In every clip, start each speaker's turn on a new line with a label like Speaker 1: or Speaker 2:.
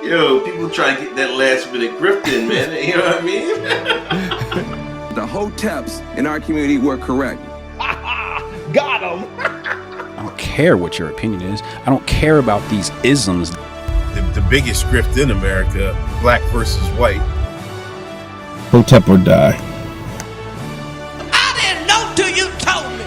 Speaker 1: Yo, people try to get that last bit of grifting, man. You know what I mean?
Speaker 2: The Hoteps in our community were correct.
Speaker 3: Got him.
Speaker 4: I don't care what your opinion is. I don't care about these isms.
Speaker 5: The biggest grift in America, black versus white.
Speaker 6: Hotep or die.
Speaker 3: I didn't know till you told me.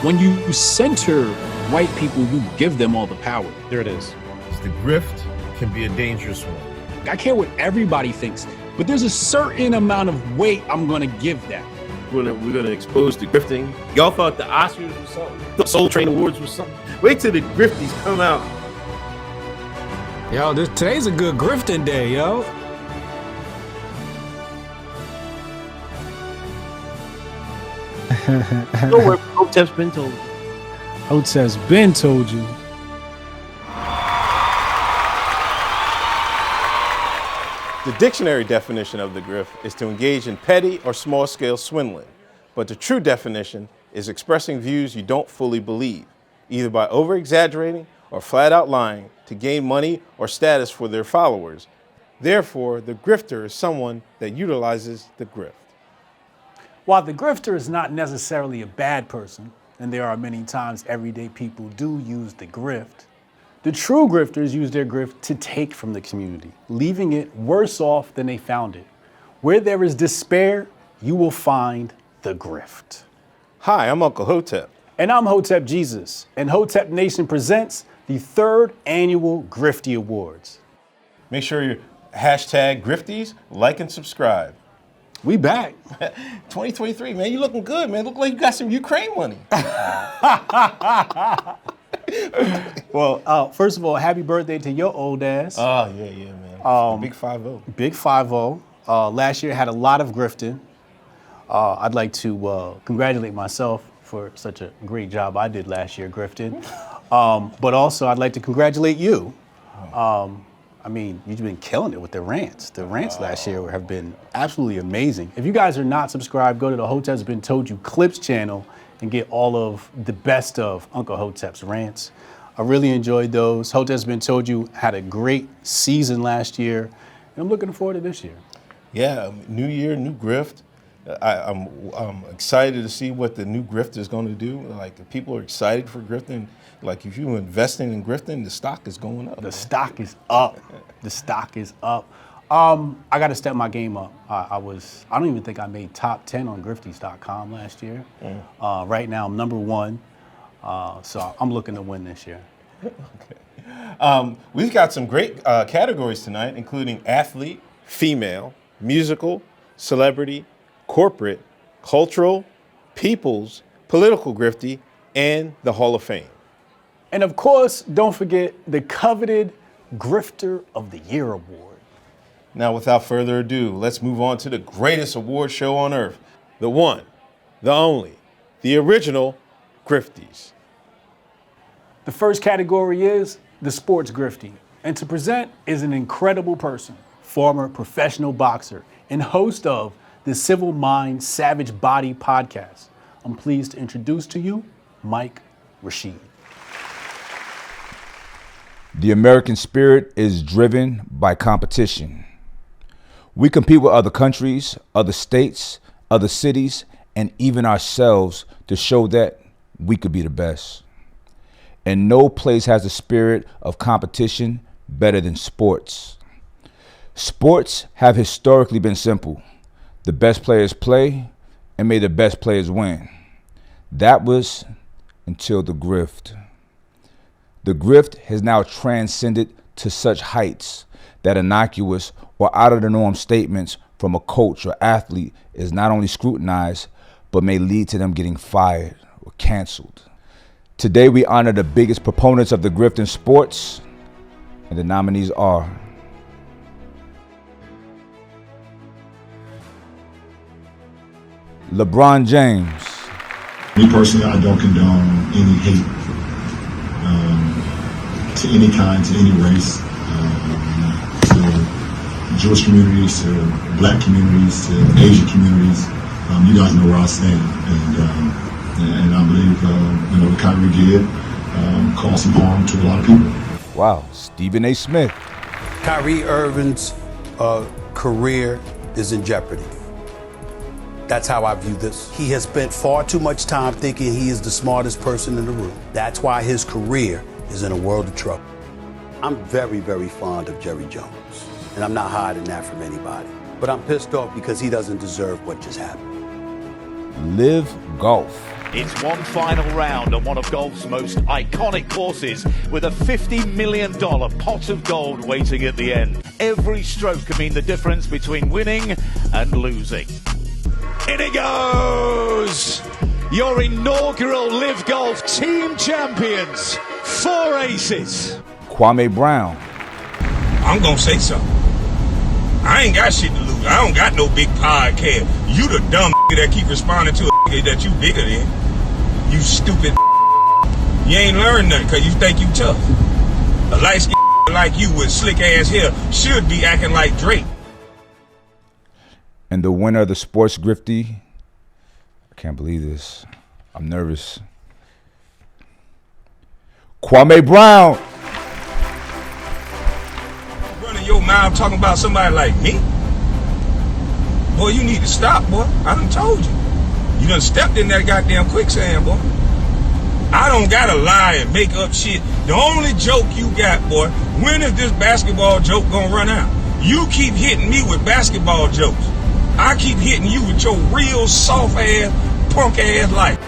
Speaker 4: When you center white people, you give them all the power. There it is.
Speaker 5: The grift can be a dangerous one.
Speaker 4: I care what everybody thinks, but there's a certain amount of weight I'm going to give that.
Speaker 1: We're gonna expose the grifting. Y'all thought the Oscars was something. The Soul Train Awards was something. Wait till the Grifties come out.
Speaker 7: Yo, today's a good grifting day, yo.
Speaker 1: Don't worry, Hotep's been told.
Speaker 7: Hotep's been told you.
Speaker 5: The dictionary definition of the grift is to engage in petty or small-scale swindling, but the true definition is expressing views you don't fully believe, either by over-exaggerating or flat-out lying to gain money or status for their followers. Therefore, the grifter is someone that utilizes the grift.
Speaker 7: While the grifter is not necessarily a bad person, and there are many times everyday people do use the grift, the true grifters use their grift to take from the community, leaving it worse off than they found it. Where there is despair, you will find the grift.
Speaker 5: Hi, I'm Uncle Hotep.
Speaker 7: And I'm Hotep Jesus, and Hotep Nation presents the 3rd annual Griftie Awards.
Speaker 5: Make sure you hashtag Grifties, like and subscribe.
Speaker 7: We back.
Speaker 5: 2023, man, you looking good, man. Look like you got some Ukraine money.
Speaker 7: Well, first of all, happy birthday to your old ass.
Speaker 5: Oh, yeah, man. Big 5-0.
Speaker 7: Big 5-0. Last year had a lot of grifting. I'd like to congratulate myself for such a great job I did last year grifting. But also I'd like to congratulate you. I mean, you've been killing it with the rants. The rants last year have been absolutely amazing. If you guys are not subscribed, go to the Hotep's Been Told You Clips channel and get all of the best of Uncle Hotep's rants. I really enjoyed those. Hotep's Been Told You had a great season last year, and I'm looking forward to this year.
Speaker 5: Yeah, new year, new grift. I'm excited to see what the new grift is going to do. Like, if people are excited for grifting, like if you're investing in grifting, the stock is going up.
Speaker 7: The stock is up. The stock is up. I got to step my game up. I don't even think I made top 10 on Grifties.com last year. Right now I'm number 1. So I'm looking to win this year.
Speaker 5: Okay. We've got some great categories tonight, including athlete, female, musical, celebrity, corporate, cultural, people's, political griftie, and the Hall of Fame.
Speaker 7: And of course, don't forget the coveted Grifter of the Year award.
Speaker 5: Now, without further ado, let's move on to the greatest award show on earth. The one, the only, the original Grifties.
Speaker 7: The first category is the sports griftie. And to present is an incredible person, former professional boxer, and host of the Civil Mind Savage Body podcast. I'm pleased to introduce to you Mike Rashid.
Speaker 6: The American spirit is driven by competition. We compete with other countries, other states, other cities, and even ourselves to show that we could be the best. And no place has the spirit of competition better than sports. Sports have historically been simple. The best players play, and may the best players win. That was until the grift. The grift has now transcended to such heights that innocuous or out of the norm statements from a coach or athlete is not only scrutinized, but may lead to them getting fired or canceled. Today we honor the biggest proponents of the grift in sports, and the nominees are LeBron James.
Speaker 8: Me personally, I don't condone any hate to any kind, to any race, to Jewish communities, to black communities, to Asian communities. You guys know where I stand, and I believe what Kyrie did causing harm to a lot of people.
Speaker 6: Wow, Stephen A. Smith.
Speaker 9: Kyrie Irving's career is in jeopardy. That's how I view this. He has spent far too much time thinking he is the smartest person in the room. That's why his career is in a world of trouble. I'm very, very fond of Jerry Jones, and I'm not hiding that from anybody. But I'm pissed off because he doesn't deserve what just happened.
Speaker 6: Live Golf.
Speaker 10: It's one final round on one of golf's most iconic courses with a $50 million pot of gold waiting at the end. Every stroke can mean the difference between winning and losing. In it goes! Your inaugural Live Golf team champions. 4 aces.
Speaker 6: Kwame Brown.
Speaker 11: I'm gonna say something. I ain't got shit to lose. I don't got no big podcast. You the dumb that keep responding to a that you bigger than. You stupid. You ain't learned nothing because you think you tough. A light skin like you with slick ass hair should be acting like Drake.
Speaker 6: And the winner of the Sports Griftie. I can't believe this. I'm nervous. Kwame Brown.
Speaker 11: Running your mouth talking about somebody like me? Boy, you need to stop, boy. I done told you. You done stepped in that goddamn quicksand, boy. I don't gotta lie and make up shit. The only joke you got, boy, when is this basketball joke gonna run out? You keep hitting me with basketball jokes. I keep hitting you with your real soft ass, punk ass life.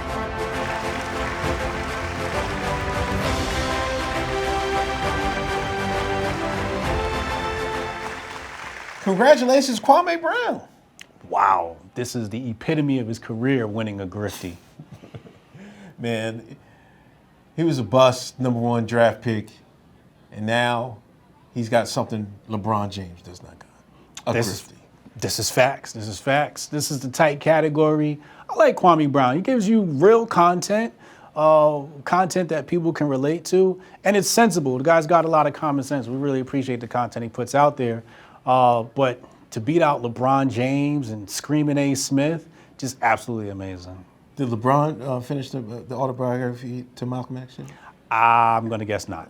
Speaker 5: Congratulations, Kwame Brown.
Speaker 7: Wow, this is the epitome of his career, winning a Griftie.
Speaker 5: Man, he was a bust, #1 draft pick, and now he's got something LeBron James does not got. A Griftie.
Speaker 7: This is facts. This is facts. This is the tight category. I like Kwame Brown. He gives you real content, content that people can relate to, and it's sensible. The guy's got a lot of common sense. We really appreciate the content he puts out there. But to beat out LeBron James and Screaming A. Smith, just absolutely amazing.
Speaker 5: Did LeBron finish the autobiography to Malcolm X?
Speaker 7: I'm going to guess not.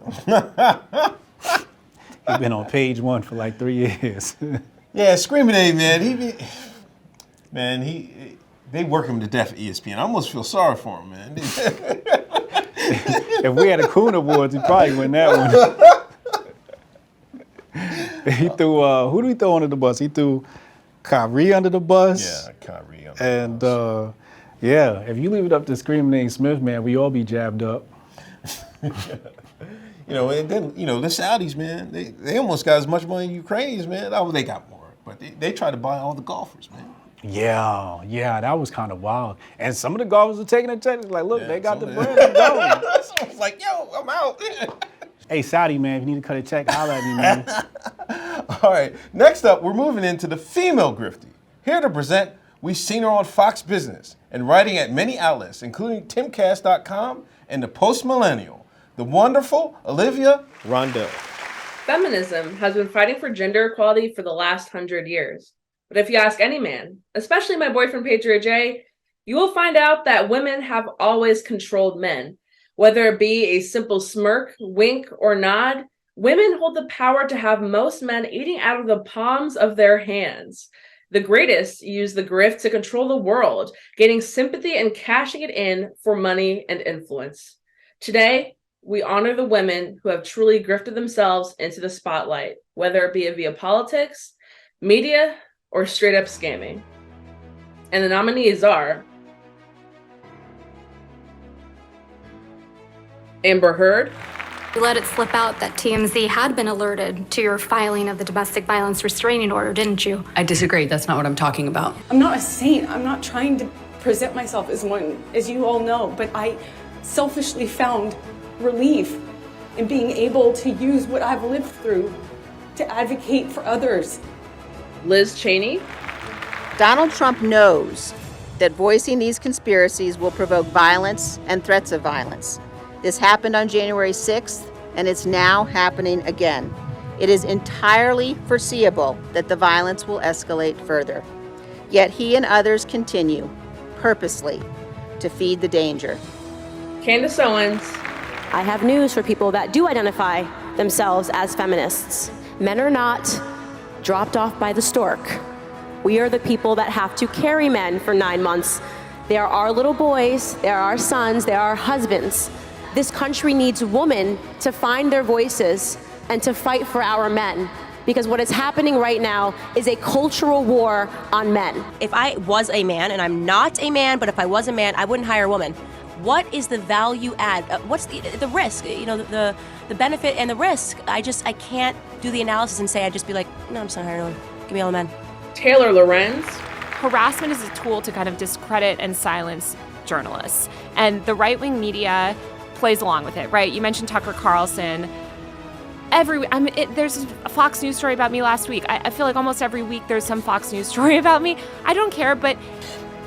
Speaker 7: He's been on page 1 for like 3 years.
Speaker 5: Yeah, Screaming A, man. They work him to death at ESPN. I almost feel sorry for him, man.
Speaker 7: If we had a Coon Awards, he'd probably win that one. He threw, who did he throw under the bus? He threw Kyrie under the bus.
Speaker 5: Yeah, Kyrie under
Speaker 7: the bus. Yeah, if you leave it up to Screaming A. Smith, man, we all be jabbed up.
Speaker 5: And then, the Saudis, man, they almost got as much money as Ukrainians, man. Oh, they got more, but they tried to buy all the golfers, man.
Speaker 7: Yeah, that was kind of wild. And some of the golfers were taking a check, like, look, they got the brand going.
Speaker 5: Someone's like, yo, I'm out.
Speaker 7: Hey, Saudi, man, if you need to cut a check, holla at me, man.
Speaker 5: All right, next up, we're moving into the female Griftie. Here to present, we've seen her on Fox Business and writing at many outlets, including timcast.com and the Post Millennial, the wonderful Olivia Rondell.
Speaker 12: Feminism has been fighting for gender equality for the last 100 years. But if you ask any man, especially my boyfriend Patriot J, you will find out that women have always controlled men. Whether it be a simple smirk, wink, or nod, women hold the power to have most men eating out of the palms of their hands. The greatest use the grift to control the world, gaining sympathy and cashing it in for money and influence. Today, we honor the women who have truly grifted themselves into the spotlight, whether it be via politics, media, or straight up scamming. And the nominees are Amber Heard.
Speaker 13: You let it slip out that TMZ had been alerted to your filing of the domestic violence restraining order, didn't you?
Speaker 14: I disagree. That's not what I'm talking about.
Speaker 15: I'm not a saint. I'm not trying to present myself as one, as you all know, but I selfishly found relief in being able to use what I've lived through to advocate for others.
Speaker 12: Liz Cheney.
Speaker 16: Donald Trump knows that voicing these conspiracies will provoke violence and threats of violence. This happened on January 6th, and it's now happening again. It is entirely foreseeable that the violence will escalate further. Yet he and others continue, purposely, to feed the danger.
Speaker 12: Candace Owens.
Speaker 17: I have news for people that do identify themselves as feminists. Men are not dropped off by the stork. We are the people that have to carry men for 9 months. They are our little boys, they are our sons, they are our husbands. This country needs women to find their voices and to fight for our men. Because what is happening right now is a cultural war on men.
Speaker 18: If I was a man, and I'm not a man, but if I was a man, I wouldn't hire a woman. What is the value add? What's the risk? You know, the benefit and the risk. I can't do the analysis and say, I'd just be like, no, I'm just not hiring one. Give me all the men.
Speaker 12: Taylor Lorenz.
Speaker 19: Harassment is a tool to kind of discredit and silence journalists. And the right-wing media plays along with it, right? You mentioned Tucker Carlson. There's a Fox News story about me last week. I feel like almost every week there's some Fox News story about me. I don't care, but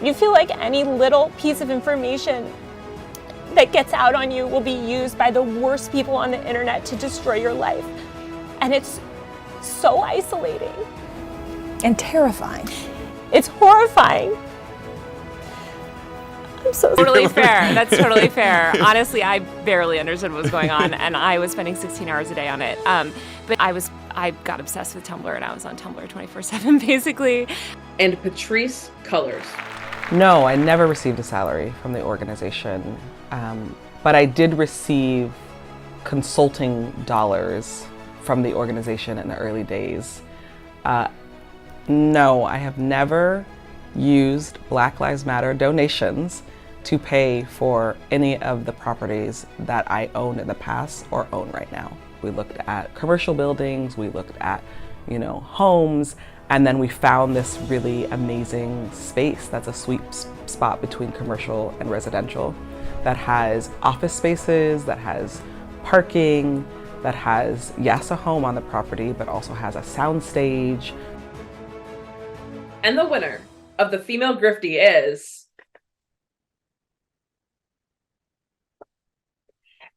Speaker 20: you feel like any little piece of information that gets out on you will be used by the worst people on the internet to destroy your life. And it's so isolating.
Speaker 21: And terrifying.
Speaker 20: It's horrifying. I'm so
Speaker 19: totally fair. That's totally fair. Honestly, I barely understood what was going on, and I was spending 16 hours a day on it. But I got obsessed with Tumblr, and I was on Tumblr 24/7, basically.
Speaker 12: And Patrice Colors.
Speaker 22: No, I never received a salary from the organization, but I did receive consulting dollars from the organization in the early days. No, I have never used Black Lives Matter donations to pay for any of the properties that I owned in the past or own right now. We looked at commercial buildings, we looked at, homes, and then we found this really amazing space that's a sweet spot between commercial and residential that has office spaces, that has parking, that has, yes, a home on the property, but also has a sound stage.
Speaker 12: And the winner of the female Griftie is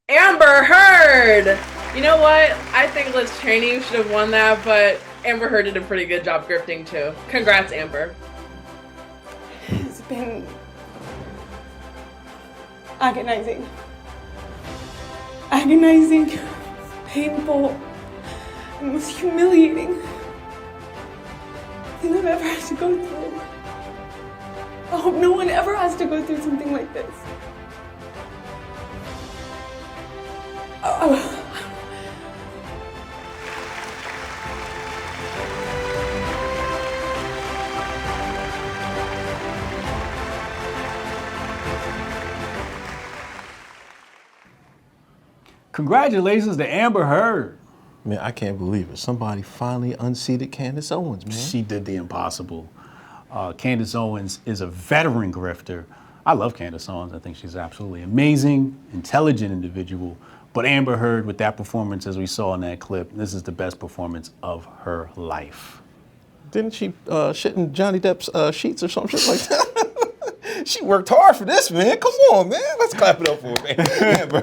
Speaker 12: Amber Heard. You know what? I think Liz Cheney should have won that, but Amber Heard did a pretty good job grifting too. Congrats, Amber.
Speaker 15: It's been agonizing. Agonizing, painful, and most humiliating thing I've ever had to go through. I hope no one ever has to go through something like this.
Speaker 7: Congratulations to Amber Heard.
Speaker 5: Man, I can't believe it. Somebody finally unseated Candace Owens, man.
Speaker 7: She did the impossible. Candace Owens is a veteran grifter. I love Candace Owens. I think she's absolutely amazing, intelligent individual. But Amber Heard, with that performance, as we saw in that clip, this is the best performance of her life.
Speaker 5: Didn't she shit in Johnny Depp's sheets or some shit like that? She worked hard for this, man. Come on, man. Let's clap it up for her, man. Amber.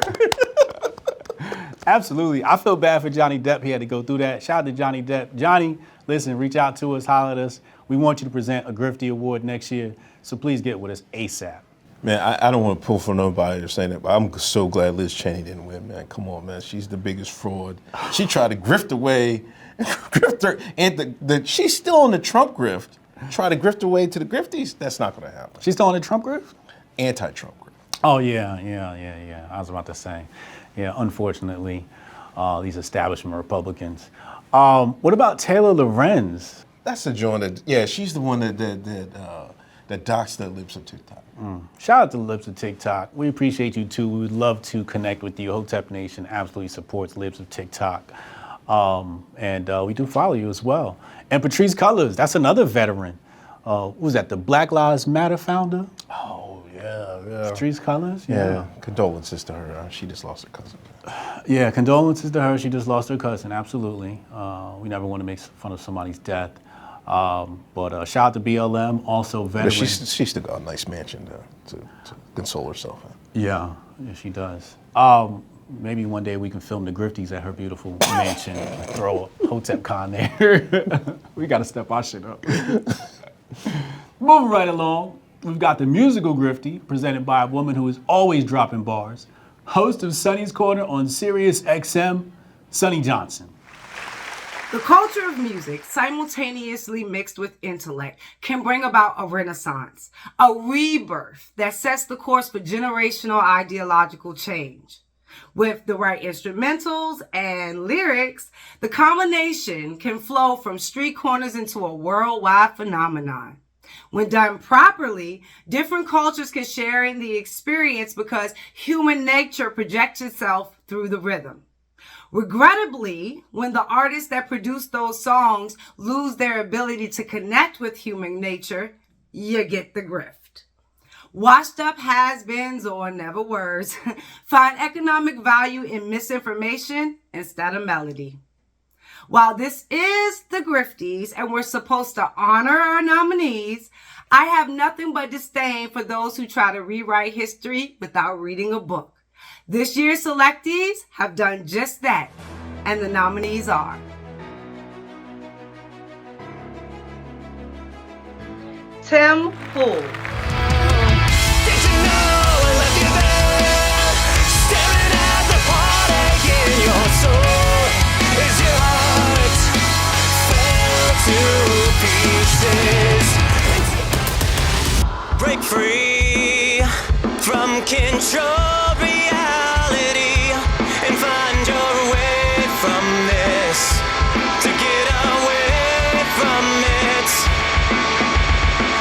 Speaker 7: Absolutely. I feel bad for Johnny Depp. He had to go through that. Shout out to Johnny Depp. Johnny, listen, reach out to us, holler at us. We want you to present a Griftie Award next year, so please get with us ASAP.
Speaker 5: Man, I don't want to pull for nobody or say that, but I'm so glad Liz Cheney didn't win, man. Come on, man. She's the biggest fraud. She tried to grift away, grifter, and she's still in the Trump grift. Try to grift away to the Grifties. That's not going to happen.
Speaker 7: She's still in the Trump grift?
Speaker 5: Anti-Trump grift.
Speaker 7: Oh, yeah. I was about to say. Yeah, unfortunately, these establishment Republicans. What about Taylor Lorenz?
Speaker 5: That's the joint that, yeah, she's the one that docks the Lips of TikTok.
Speaker 7: Shout out to Lips of TikTok. We appreciate you too. We would love to connect with you. Hotep Nation absolutely supports Lips of TikTok. And we do follow you as well. And Patrice Colors, that's another veteran. What was that, the Black Lives Matter founder?
Speaker 5: Oh, yeah.
Speaker 7: Patrice Colors?
Speaker 5: Yeah. Condolences to her. She just lost her cousin.
Speaker 7: Yeah, condolences to her. She just lost her cousin, absolutely. We never want to make fun of somebody's death. But shout out to BLM, also veteran.
Speaker 5: But she's still got a nice mansion to console herself in.
Speaker 7: Yeah, she does. Maybe one day we can film the Grifties at her beautiful mansion and throw a Hotep Con there. We got to step our shit up. Moving right along, we've got the musical Griftie presented by a woman who is always dropping bars, host of Sonny's Corner on Sirius XM, Sonny Johnson.
Speaker 2: The culture of music, simultaneously mixed with intellect, can bring about a renaissance, a rebirth that sets the course for generational ideological change. With the right instrumentals and lyrics, the combination can flow from street corners into a worldwide phenomenon. When done properly, different cultures can share in the experience because human nature projects itself through the rhythm. Regrettably, when the artists that produce those songs lose their ability to connect with human nature, you get the grift. Washed up has-beens or never words find economic value in misinformation instead of melody. While this is the Grifties and we're supposed to honor our nominees, I have nothing but disdain for those who try to rewrite history without reading a book. This year's selectees have done just that, and the nominees are Tim Pool,
Speaker 3: break free from control reality and find your way from this, to get away from it.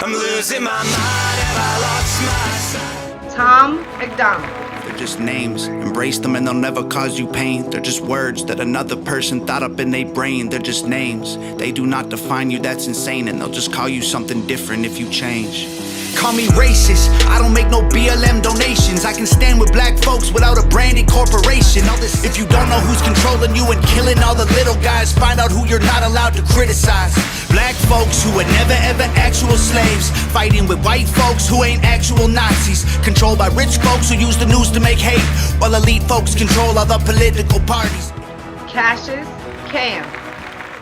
Speaker 3: I'm losing my mind, have I lost my sight?
Speaker 2: Tom McDonald.
Speaker 23: They're just names, embrace them and they'll never cause you pain. They're just words that another person thought up in their brain. They're just names, they do not define you, that's insane. And they'll just call you something different if you change. Call me racist, I don't make no BLM donations. I can stand with black folks without a branded corporation. All this, if you don't know who's controlling you and killing all the little guys, find out who you're not allowed to criticize. Black folks who were never ever actual slaves, fighting with white folks who ain't actual Nazis. Controlled by rich folks who use the news to make hate, while elite folks control other political parties.
Speaker 2: Cassius Cam.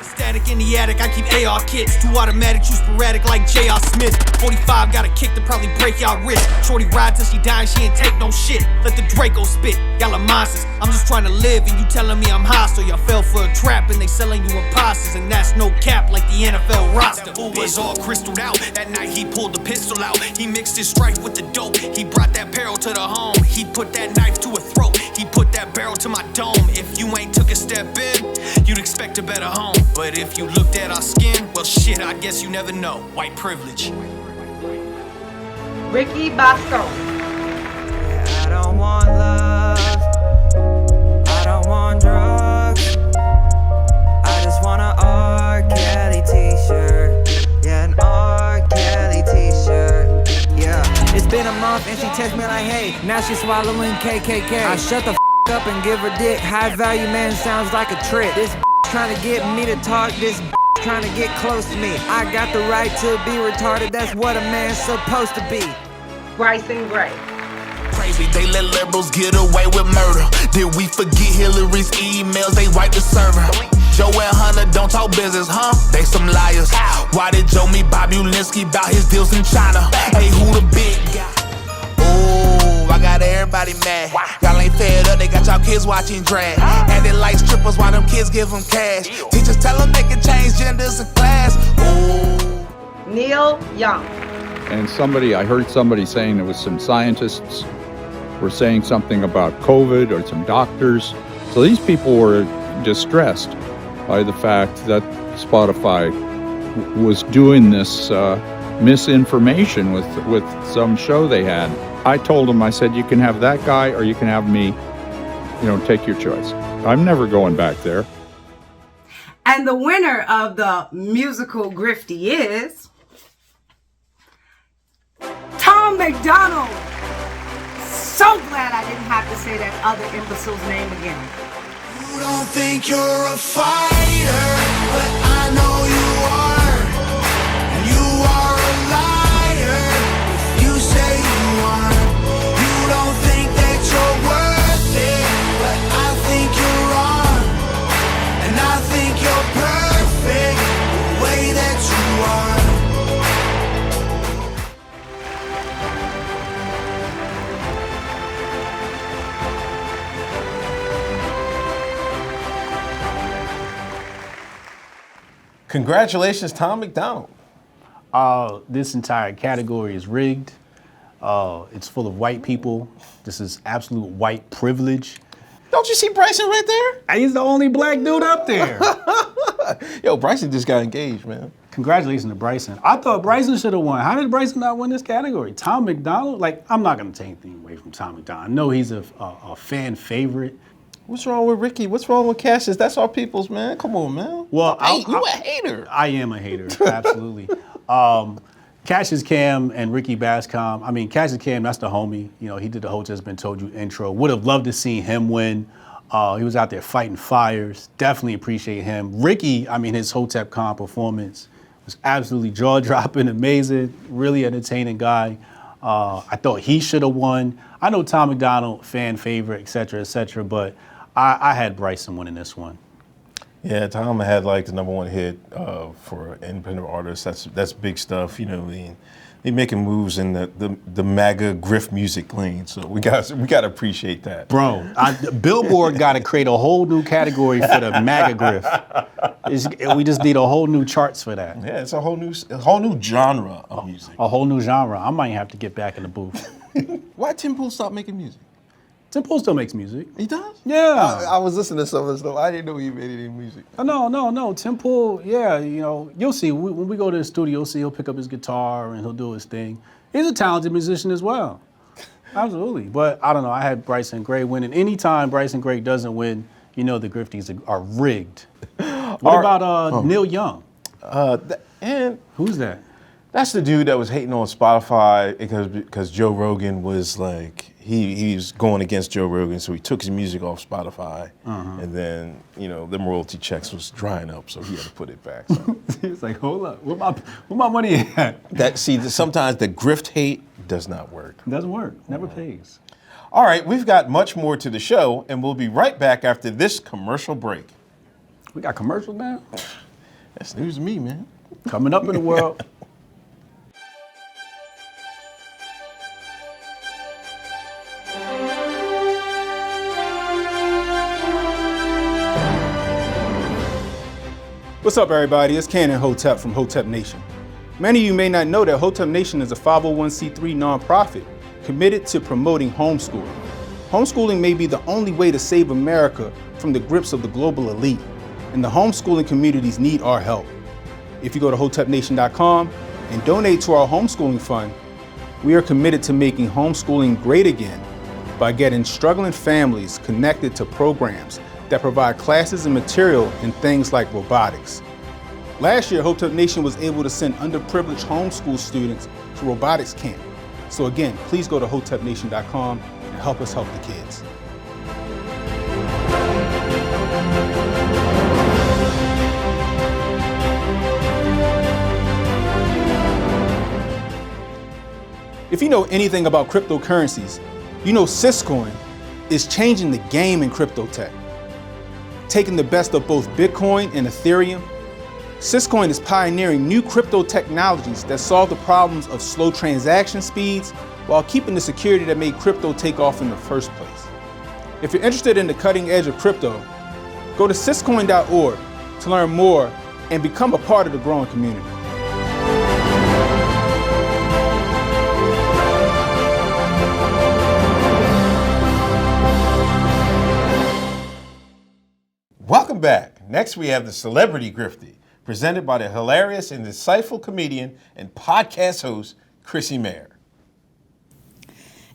Speaker 3: Static in the attic, I keep AR kits. 2 automatic, 2 sporadic like J.R. Smith. 45 got a kick to probably break y'all wrist. Shorty ride till she die and she ain't take no shit. Let the Draco spit, y'all are monsters. I'm just trying to live and you telling me I'm hostile. Y'all fell for a trap and they selling you imposters. And that's no cap like the NFL roster. That fool was all crystalled out. That night he pulled the pistol out. He mixed his strife with the dope. He brought that barrel to the home. He put that knife to her throat. He put that barrel to my dome. If you ain't took a step in, you'd expect a better home. But if you looked at our skin, well shit, I guess you never know. White privilege.
Speaker 2: Ricky Bosco.
Speaker 3: I don't want love, I don't want drugs, I just want an R. Kelly t-shirt. Yeah, an R. Kelly t-shirt. Yeah. It's been a month and she texts me like, hey, now she's swallowing KKK. I shut the up and give her dick. High value man sounds like a trick. This trying to get me to talk, this trying to get close to me. I got the right to be retarded, that's what a man's supposed to be.
Speaker 2: Bryson Gray.
Speaker 24: Crazy, they let liberals get away with murder. Did we forget Hillary's emails? They wiped the server. Joe and Hunter don't talk business, huh? They some liars. Why did Joe meet Bobby Ulinsky about his deals in China? Hey, who the big guy? Ooh, I got everybody mad. Y'all ain't fed up, they got y'all kids watching drag. And they like strippers while them kids give them cash. Teachers tell them they can change genders in class. Ooh.
Speaker 2: Neil Young.
Speaker 25: And I heard somebody saying there was some scientists were saying something about COVID or some doctors. So these people were distressed by the fact that Spotify was doing this misinformation with some show they had. I told them, I said, you can have that guy or you can have me, take your choice. I'm never going back there.
Speaker 2: And the winner of the musical Griftie is Tom McDonald. So glad I didn't have to say that other imbecile's name again.
Speaker 3: You don't think you're a fighter, but I know you are. And you are a liar if you say you are. You don't think that you're worth it, but I think you're wrong. And I think you're perfect the way that you are.
Speaker 5: Congratulations, Tom McDonald.
Speaker 7: This entire category is rigged. It's full of white people. This is absolute white privilege.
Speaker 5: Don't you see Bryson right there?
Speaker 7: He's the only black dude up there.
Speaker 5: Yo, Bryson just got engaged, man.
Speaker 7: Congratulations to Bryson. I thought Bryson should have won. How did Bryson not win this category? Tom McDonald? Like, I'm not going to take anything away from Tom McDonald. I know he's a fan favorite.
Speaker 5: What's wrong with Ricky? What's wrong with Cassius? That's our people's, man. Come on, man.
Speaker 7: Well,
Speaker 5: you a hater.
Speaker 7: I am a hater, absolutely. Cassius Cam and Ricky Bascom. I mean, Cassius Cam, that's the homie. You know, he did the whole Just Been Told You intro. Would have loved to see him win. He was out there fighting fires. Definitely appreciate him. Ricky, I mean, his Hotep Con performance was absolutely jaw-dropping, amazing, really entertaining guy. I thought he should have won. I know Tom McDonald, fan favorite, et cetera, but I had Bryson winning this one.
Speaker 5: Yeah, Tom had like the #1 hit for independent artists. That's big stuff. You know, they making moves in the MAGA grift music lane. So we got to appreciate that,
Speaker 7: bro. Billboard got to create a whole new category for the MAGA grift. We just need a whole new charts for that.
Speaker 5: Yeah, it's a whole new genre of music.
Speaker 7: A whole new genre. I might have to get back in the booth.
Speaker 5: Why Tim Pool stop making music?
Speaker 7: Tim Pool still makes music.
Speaker 5: He does?
Speaker 7: Yeah.
Speaker 5: I was listening to some of his stuff. I didn't know he made any music.
Speaker 7: No. Tim Pool, yeah, you know, you'll see. When we go to the studio, you'll see he'll pick up his guitar and he'll do his thing. He's a talented musician as well. Absolutely. But I don't know. I had Bryson Gray winning. Anytime Bryson Gray doesn't win, you know the Grifties are rigged. What about Neil Young?
Speaker 5: And
Speaker 7: who's that?
Speaker 5: That's the dude that was hating on Spotify because Joe Rogan was like, he was going against Joe Rogan, so he took his music off Spotify, and then, you know, them royalty checks was drying up, so he had to put it back. So.
Speaker 7: He was like, hold up, where my money at?
Speaker 5: Sometimes the grift hate does not work.
Speaker 7: It doesn't work, never pays.
Speaker 5: All right, we've got much more to the show, and we'll be right back after this commercial break.
Speaker 7: We got commercials now?
Speaker 5: That's news to me, man.
Speaker 7: Coming up in the world.
Speaker 1: What's up, everybody? It's Canon Hotep from Hotep Nation. Many of you may not know that Hotep Nation is a 501c3 nonprofit committed to promoting homeschooling. Homeschooling may be the only way to save America from the grips of the global elite, and the homeschooling communities need our help. If you go to hotepnation.com and donate to our homeschooling fund, we are committed to making homeschooling great again by getting struggling families connected to programs that provide classes and material in things like robotics. Last year, Hotep Nation was able to send underprivileged homeschool students to robotics camp. So again, please go to hotepnation.com and help us help the kids. If you know anything about cryptocurrencies, you know Syscoin is changing the game in crypto tech. Taking the best of both Bitcoin and Ethereum, Syscoin is pioneering new crypto technologies that solve the problems of slow transaction speeds while keeping the security that made crypto take off in the first place. If you're interested in the cutting edge of crypto, go to syscoin.org to learn more and become a part of the growing community.
Speaker 5: Welcome back. Next, we have the Celebrity Griftie, presented by the hilarious and insightful comedian and podcast host, Chrissy Mayer.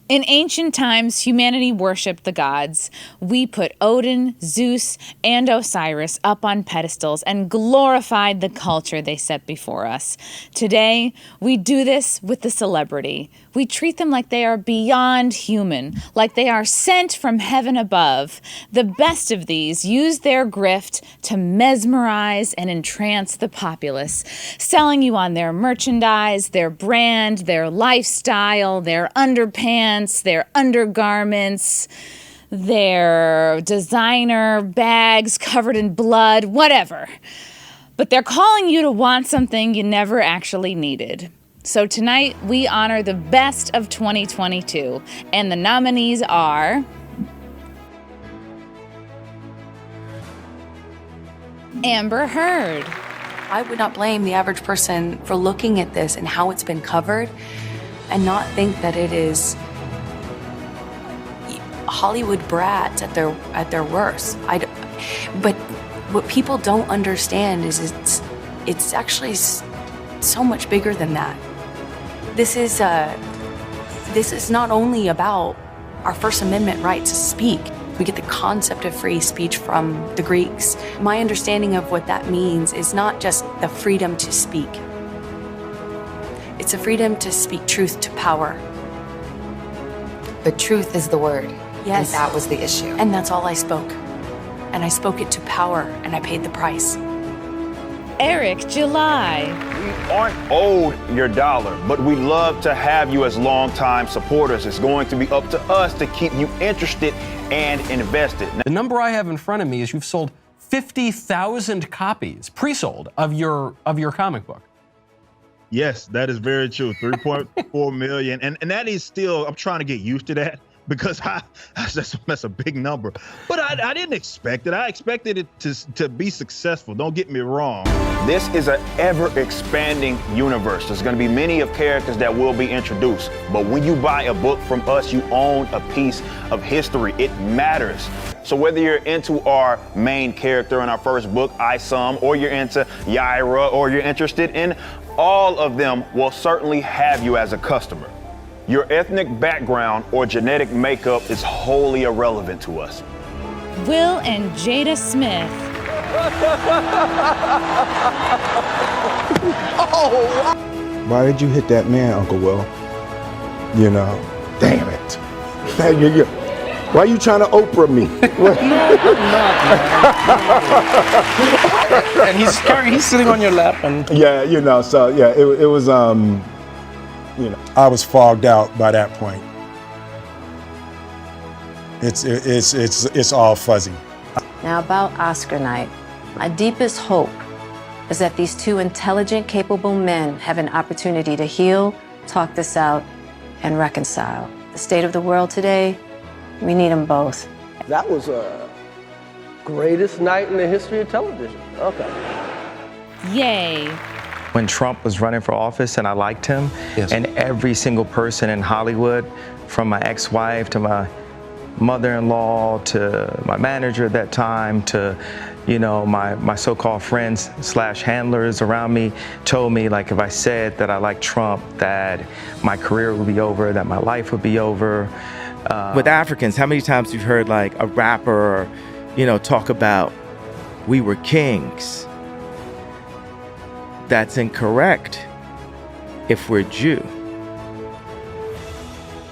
Speaker 4: In ancient times, humanity worshipped the gods. We put Odin, Zeus, and Osiris up on pedestals and glorified the culture they set before us. Today, we do this with the celebrity. We treat them like they are beyond human, like they are sent from heaven above. The best of these use their grift to mesmerize and entrance the populace, selling you on their merchandise, their brand, their lifestyle, their underpants, their undergarments, their designer bags covered in blood, whatever. But they're calling you to want something you never actually needed. So tonight, we honor the best of 2022, and the nominees are Amber Heard,
Speaker 14: I would not blame the average person for looking at this and how it's been covered and not think that it is Hollywood brats at their worst. But what people don't understand is it's actually so much bigger than that. This is not only about our First Amendment right to speak. We get the concept of free speech from the Greeks. My understanding of what that means is not just the freedom to speak. It's a freedom to speak truth to power.
Speaker 6: But truth is the word.
Speaker 14: Yes.
Speaker 6: And that was the issue.
Speaker 14: And that's all I spoke. And I spoke it to power, and I paid the price.
Speaker 4: Eric July.
Speaker 8: We aren't owed your dollar, but we love to have you as longtime supporters. It's going to be up to us to keep you interested and invested.
Speaker 9: The number I have in front of me is you've sold 50,000 copies, pre-sold, of your comic book.
Speaker 10: Yes, that is very true. 3.4 million. And that is still, I'm trying to get used to that because that's a big number. But I didn't expect it. I expected it to be successful. Don't get me wrong.
Speaker 8: This is an ever-expanding universe. There's going to be many of characters that will be introduced. But when you buy a book from us, you own a piece of history. It matters. So whether you're into our main character in our first book, Isam, or you're into Yaira, or you're interested in all of them, will certainly have you as a customer. Your ethnic background or genetic makeup is wholly irrelevant to us.
Speaker 4: Will and Jada Smith.
Speaker 11: Why did you hit that man, Uncle Will? You know, damn it. Why are you trying to Oprah me?
Speaker 7: And he's sitting on your lap, and
Speaker 11: yeah, you know. So yeah, it was you know, I was fogged out by that point. It's all fuzzy.
Speaker 26: Now about Oscar night, my deepest hope is that these two intelligent, capable men have an opportunity to heal, talk this out, and reconcile. The state of the world today, we need them both.
Speaker 27: That was a greatest night in the history of television. Okay.
Speaker 4: Yay.
Speaker 28: When Trump was running for office and I liked him, and every single person in Hollywood, from my ex-wife to my mother-in-law to my manager at that time to, you know, my so-called friends / handlers around me, told me, like, if I said that I liked Trump, that my career would be over, that my life would be over.
Speaker 29: With Africans, how many times you've heard like a rapper, you know, talk about we were kings? That's incorrect if we're Jew.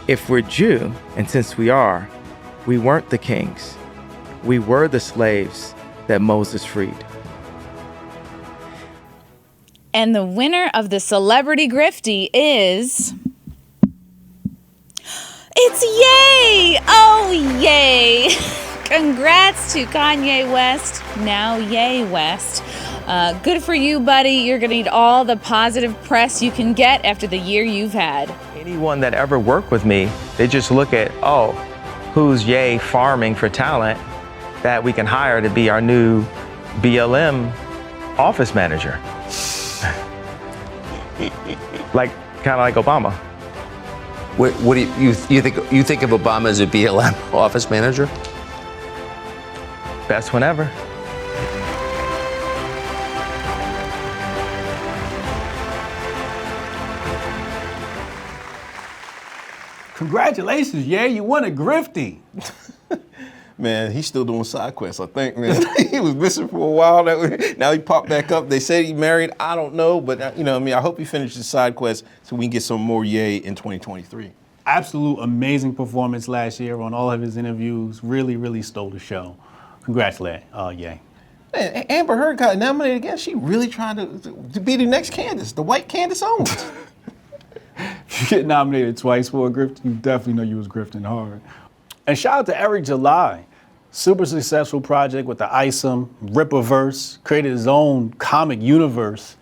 Speaker 29: If we're Jew, and since we are, we weren't the kings. We were the slaves that Moses freed.
Speaker 4: And the winner of the Celebrity Griftie is... It's Ye! Oh, yay! Congrats to Kanye West, now Ye West. Good for you, buddy. You're going to need all the positive press you can get after the year you've had.
Speaker 28: Anyone that ever worked with me, they just look at, oh, who's Ye farming for talent that we can hire to be our new BLM office manager. Like, kind of like Obama.
Speaker 30: What do you think of Obama as a BLM office manager?
Speaker 28: Best one ever.
Speaker 7: Congratulations, yeah, you won a Griftie.
Speaker 5: Man, he's still doing side quests, I think, man. He was missing for a while. Now he popped back up. They say he married. I don't know, but you know, I mean, I hope he finishes side quests so we can get some more Ye in 2023.
Speaker 7: Absolute amazing performance last year on all of his interviews. Really, really stole the show. Congratulations, Ye.
Speaker 5: Man, Amber Heard got nominated again. She really trying to be the next Candace, the white Candace Owens.
Speaker 7: If you get nominated twice for a Grift, you definitely know you was grifting hard. And shout out to Eric July. Super successful project with the Isam, Rippaverse, created his own comic universe.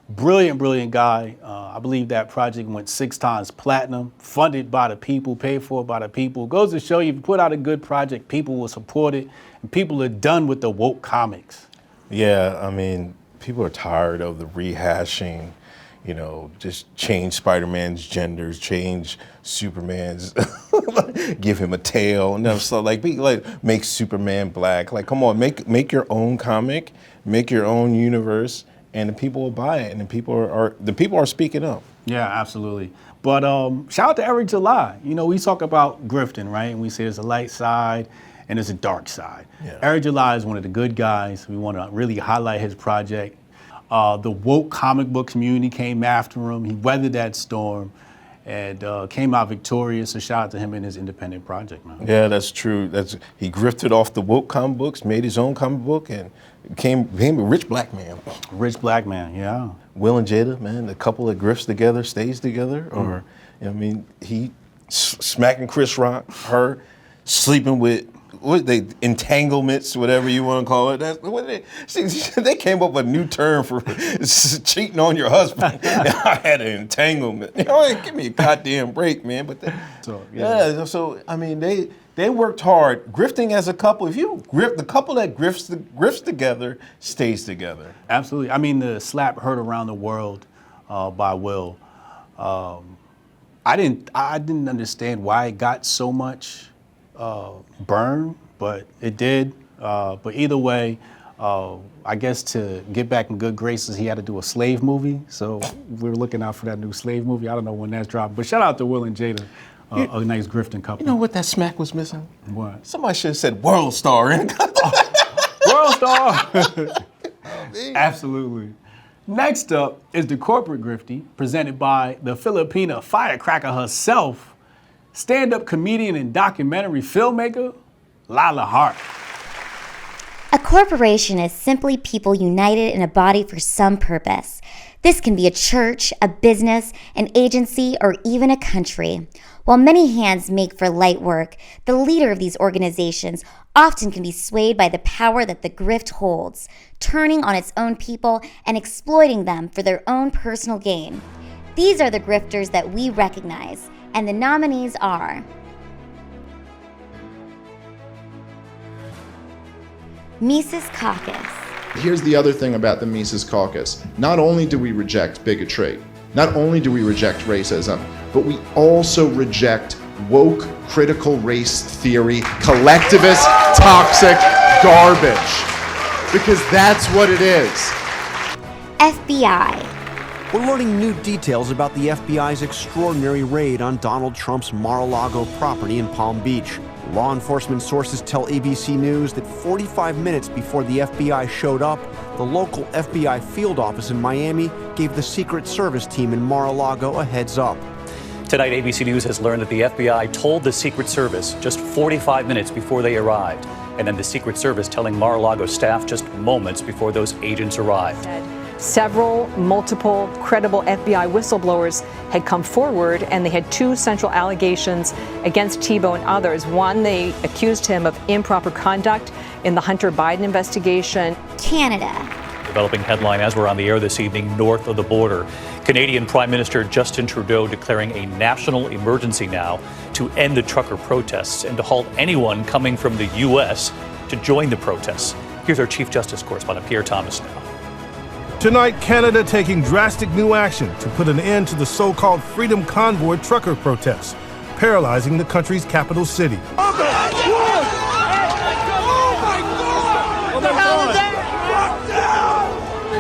Speaker 7: Brilliant, brilliant guy. I believe that project went 6 times platinum, funded by the people, paid for by the people. Goes to show you, if you put out a good project, people will support it, and people are done with the woke comics.
Speaker 5: Yeah, I mean, people are tired of the rehashing, you know, just change Spider-Man's genders, change Superman's, give him a tail, and stuff make Superman black. Like, come on, make your own comic, make your own universe, and the people will buy it, and the people are speaking up.
Speaker 7: Yeah, absolutely. But shout out to Eric July. You know, we talk about grifting, right? And we say there's a light side and there's a dark side. Yeah. Eric July is one of the good guys. We want to really highlight his project. The woke comic book community came after him. He weathered that storm and came out victorious. So shout out to him and his independent project, man.
Speaker 5: Yeah, that's true. He grifted off the woke comic books, made his own comic book, and became a rich black man.
Speaker 7: Rich black man, yeah.
Speaker 5: Will and Jada, man, the couple that grifts together stays together. Or, I mean, he smacking Chris Rock, her sleeping with, entanglements, whatever you want to call it. They came up with a new term for cheating on your husband. I had an entanglement. You know, give me a goddamn break, man. But so I mean, they worked hard. Grifting as a couple, if you grip, the couple that grifts together stays together.
Speaker 7: Absolutely. I mean, the slap heard around the world by Will. I didn't understand why it got so much burn, but it did. But either way, I guess to get back in good graces, he had to do a slave movie. So we're looking out for that new slave movie. I don't know when that's dropping, but shout out to Will and Jada. A nice grifting couple.
Speaker 5: You know what that smack was missing?
Speaker 7: What?
Speaker 5: Somebody should have said World Star.
Speaker 7: World Star! Absolutely. Next up is the corporate griftie, presented by the Filipina firecracker herself, stand-up comedian and documentary filmmaker, Lala Hart.
Speaker 12: A corporation is simply people united in a body for some purpose. This can be a church, a business, an agency, or even a country. While many hands make for light work, the leader of these organizations often can be swayed by the power that the grift holds, turning on its own people and exploiting them for their own personal gain. These are the grifters that we recognize, and the nominees are Mises Caucus.
Speaker 13: Here's the other thing about the Mises Caucus. Not only do we reject bigotry, not only do we reject racism, but we also reject woke critical race theory, collectivist, toxic garbage. Because that's what it is.
Speaker 12: FBI.
Speaker 15: We're learning new details about the FBI's extraordinary raid on Donald Trump's Mar-a-Lago property in Palm Beach. Law enforcement sources tell ABC News that 45 minutes before the FBI showed up, the local FBI field office in Miami gave the Secret Service team in Mar-a-Lago a heads up.
Speaker 16: Tonight, ABC News has learned that the FBI told the Secret Service just 45 minutes before they arrived, and then the Secret Service telling Mar-a-Lago staff just moments before those agents arrived.
Speaker 17: Multiple credible FBI whistleblowers had come forward, and they had two central allegations against Thibault and others. One, they accused him of improper conduct in the Hunter Biden investigation.
Speaker 12: Canada.
Speaker 16: Developing headline as we're on the air this evening, north of the border. Canadian Prime Minister Justin Trudeau declaring a national emergency now to end the trucker protests and to halt anyone coming from the U.S. to join the protests. Here's our Chief Justice correspondent, Pierre Thomas now.
Speaker 18: Tonight, Canada taking drastic new action to put an end to the so-called Freedom Convoy trucker protests, paralyzing the country's capital city.
Speaker 19: They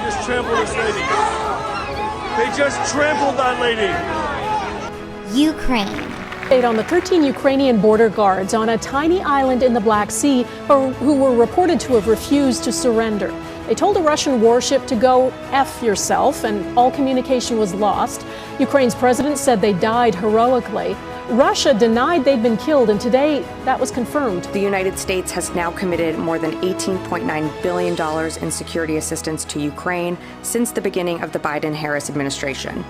Speaker 19: just trampled this lady. They just trampled that lady.
Speaker 12: Ukraine.
Speaker 20: On the 13 Ukrainian border guards on a tiny island in the Black Sea who were reported to have refused to surrender. They told a Russian warship to go F yourself, and all communication was lost. Ukraine's president said they died heroically. Russia denied they'd been killed, and today that was confirmed.
Speaker 21: The United States has now committed more than $18.9 billion in security assistance to Ukraine since the beginning of the Biden-Harris administration.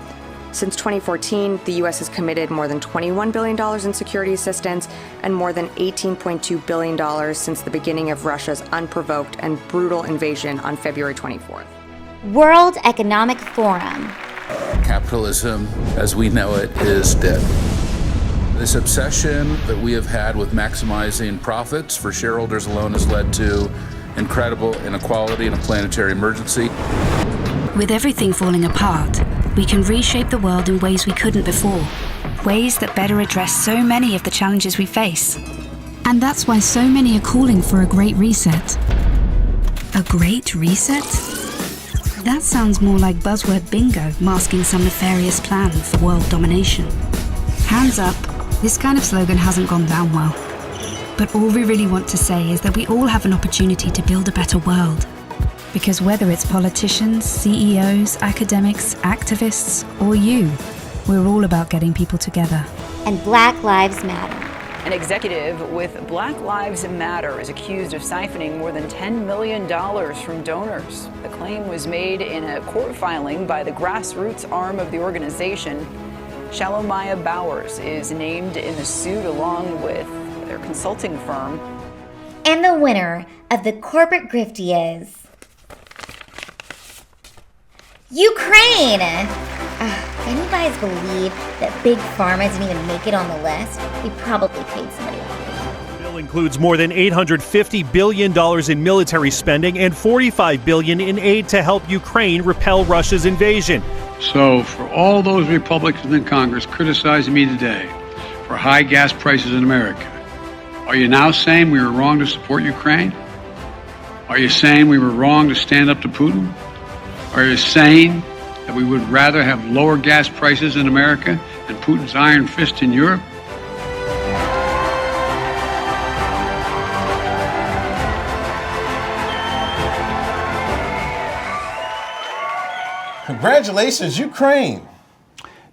Speaker 21: Since 2014, the U.S. has committed more than $21 billion in security assistance and more than $18.2 billion since the beginning of Russia's unprovoked and brutal invasion on February 24th.
Speaker 12: World Economic Forum.
Speaker 22: Capitalism, as we know it, is dead. This obsession that we have had with maximizing profits for shareholders alone has led to incredible inequality and a planetary emergency.
Speaker 1: With everything falling apart, we can reshape the world in ways we couldn't before. Ways that better address so many of the challenges we face. And that's why so many are calling for a great reset. A great reset? That sounds more like buzzword bingo masking some nefarious plan for world domination. Hands up, this kind of slogan hasn't gone down well. But all we really want to say is that we all have an opportunity to build a better world. Because whether it's politicians, CEOs, academics, activists, or you, we're all about getting people together.
Speaker 12: And Black Lives Matter.
Speaker 2: An executive with Black Lives Matter is accused of siphoning more than $10 million from donors. The claim was made in a court filing by the grassroots arm of the organization. Shalomaya Bowers is named in the suit along with their consulting firm.
Speaker 12: And the winner of the corporate Griftie is Ukraine! Can you guys believe that Big Pharma didn't even make it on the list? We probably paid somebody off.
Speaker 3: The bill includes more than $850 billion in military spending and $45 billion in aid to help Ukraine repel Russia's invasion.
Speaker 6: So, for all those Republicans in Congress criticizing me today for high gas prices in America, are you now saying we were wrong to support Ukraine? Are you saying we were wrong to stand up to Putin? Are you saying that we would rather have lower gas prices in America than Putin's iron fist in Europe?
Speaker 5: Congratulations, Ukraine.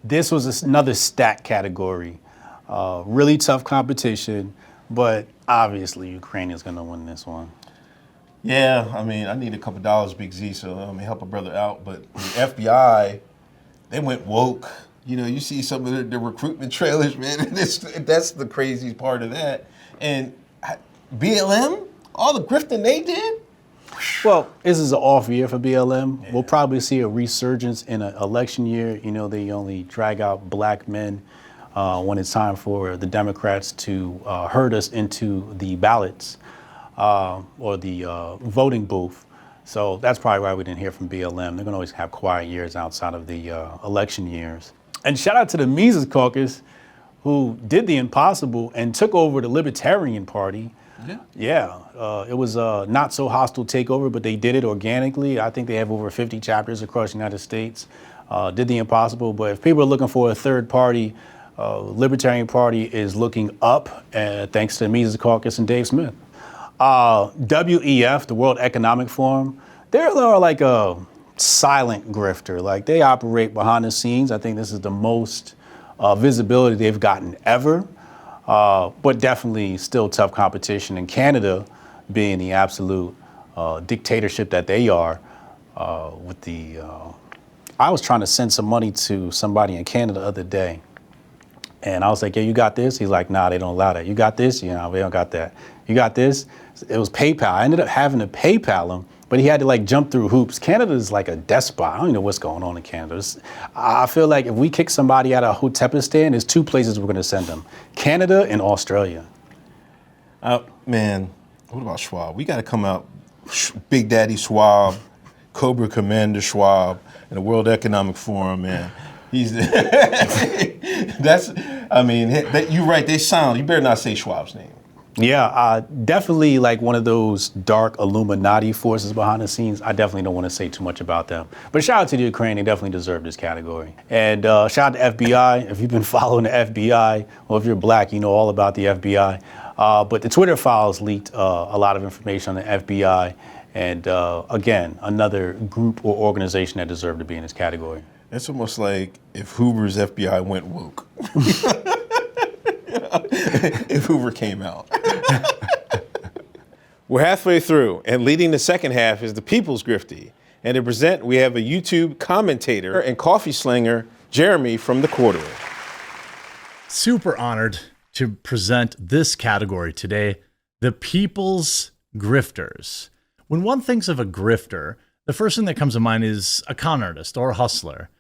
Speaker 7: This was another stat category. Really tough competition, but obviously Ukraine is going to win this one.
Speaker 5: Yeah, I mean, I need a couple dollars, Big Z, so help a brother out. But the FBI, they went woke. You know, you see some of the recruitment trailers, man. That's the crazy part of that. And BLM, all the grifting they did.
Speaker 7: Well, this is an off year for BLM. Yeah. We'll probably see a resurgence in an election year. You know, they only drag out black men when it's time for the Democrats to herd us into the ballots. Or the voting booth. So that's probably why we didn't hear from BLM. They're going to always have quiet years outside of the election years. And shout out to the Mises Caucus, who did the impossible and took over the Libertarian Party. It was a not so hostile takeover, but they did it organically. I think they have over 50 chapters across the United States. Did the impossible. But if people are looking for a third party, Libertarian Party is looking up, thanks to the Mises Caucus and Dave Smith. WEF, the World Economic Forum, they're like a silent grifter. Like, they operate behind the scenes. I think this is the most visibility they've gotten ever, but definitely still tough competition. And Canada, being the absolute dictatorship that they are, with the, I was trying to send some money to somebody in Canada the other day. And I was like, yeah, you got this? He's like, nah, they don't allow that. You got this? Yeah, we don't got that. You got this? It was PayPal. I ended up having to PayPal him, but he had to like jump through hoops. Canada is like a despot. I don't even know what's going on in Canada. I feel like if we kick somebody out of Hotep Dutch, there's two places we're going to send them: Canada and Australia.
Speaker 5: Man, what about Schwab? We got to come out, Big Daddy Schwab, Cobra Commander Schwab, and the World Economic Forum, man. He's that's. I mean, you're right. They sound. You better not say Schwab's name.
Speaker 7: Yeah, definitely like one of those dark Illuminati forces behind the scenes. I definitely don't want to say too much about them. But shout out to the Ukraine. They definitely deserve this category. And shout out to FBI. If you've been following the FBI, or if you're black, you know all about the FBI. But the Twitter files leaked a lot of information on the FBI. And again, another group or organization that deserved to be in this category.
Speaker 5: It's almost like if Hoover's FBI went woke. If Hoover came out. We're halfway through, and leading the second half is the People's Griftie. And to present, we have a YouTube commentator and coffee slinger, Jeremy from the Quarterly.
Speaker 9: Super honored to present this category today, the People's Grifters. When one thinks of a grifter, the first thing that comes to mind is a con artist or a hustler.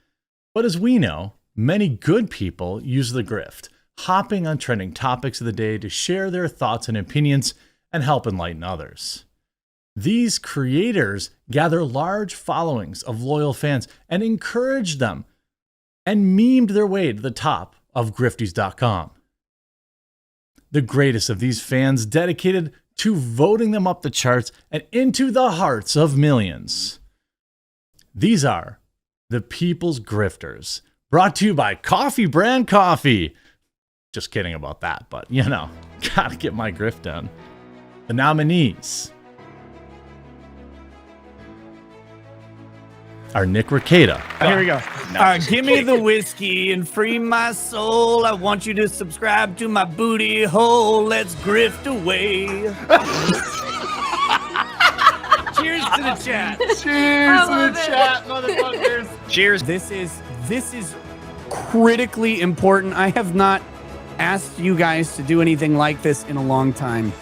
Speaker 9: But as we know, many good people use the grift, hopping on trending topics of the day to share their thoughts and opinions and help enlighten others. These creators gather large followings of loyal fans and encourage them and memed their way to the top of Grifties.com. The greatest of these fans dedicated to voting them up the charts and into the hearts of millions. These are the People's Grifters, brought to you by Coffee Brand Coffee. Just kidding about that, but gotta get my grift done. The nominees are Nick Rekieta.
Speaker 8: Here we go. Give me the whiskey and free my soul. I want you to subscribe to my booty hole. Let's grift away. Cheers to the chat.
Speaker 10: Cheers to the chat, motherfuckers.
Speaker 8: Cheers. This is critically important. I have not asked you guys to do anything like this in a long time.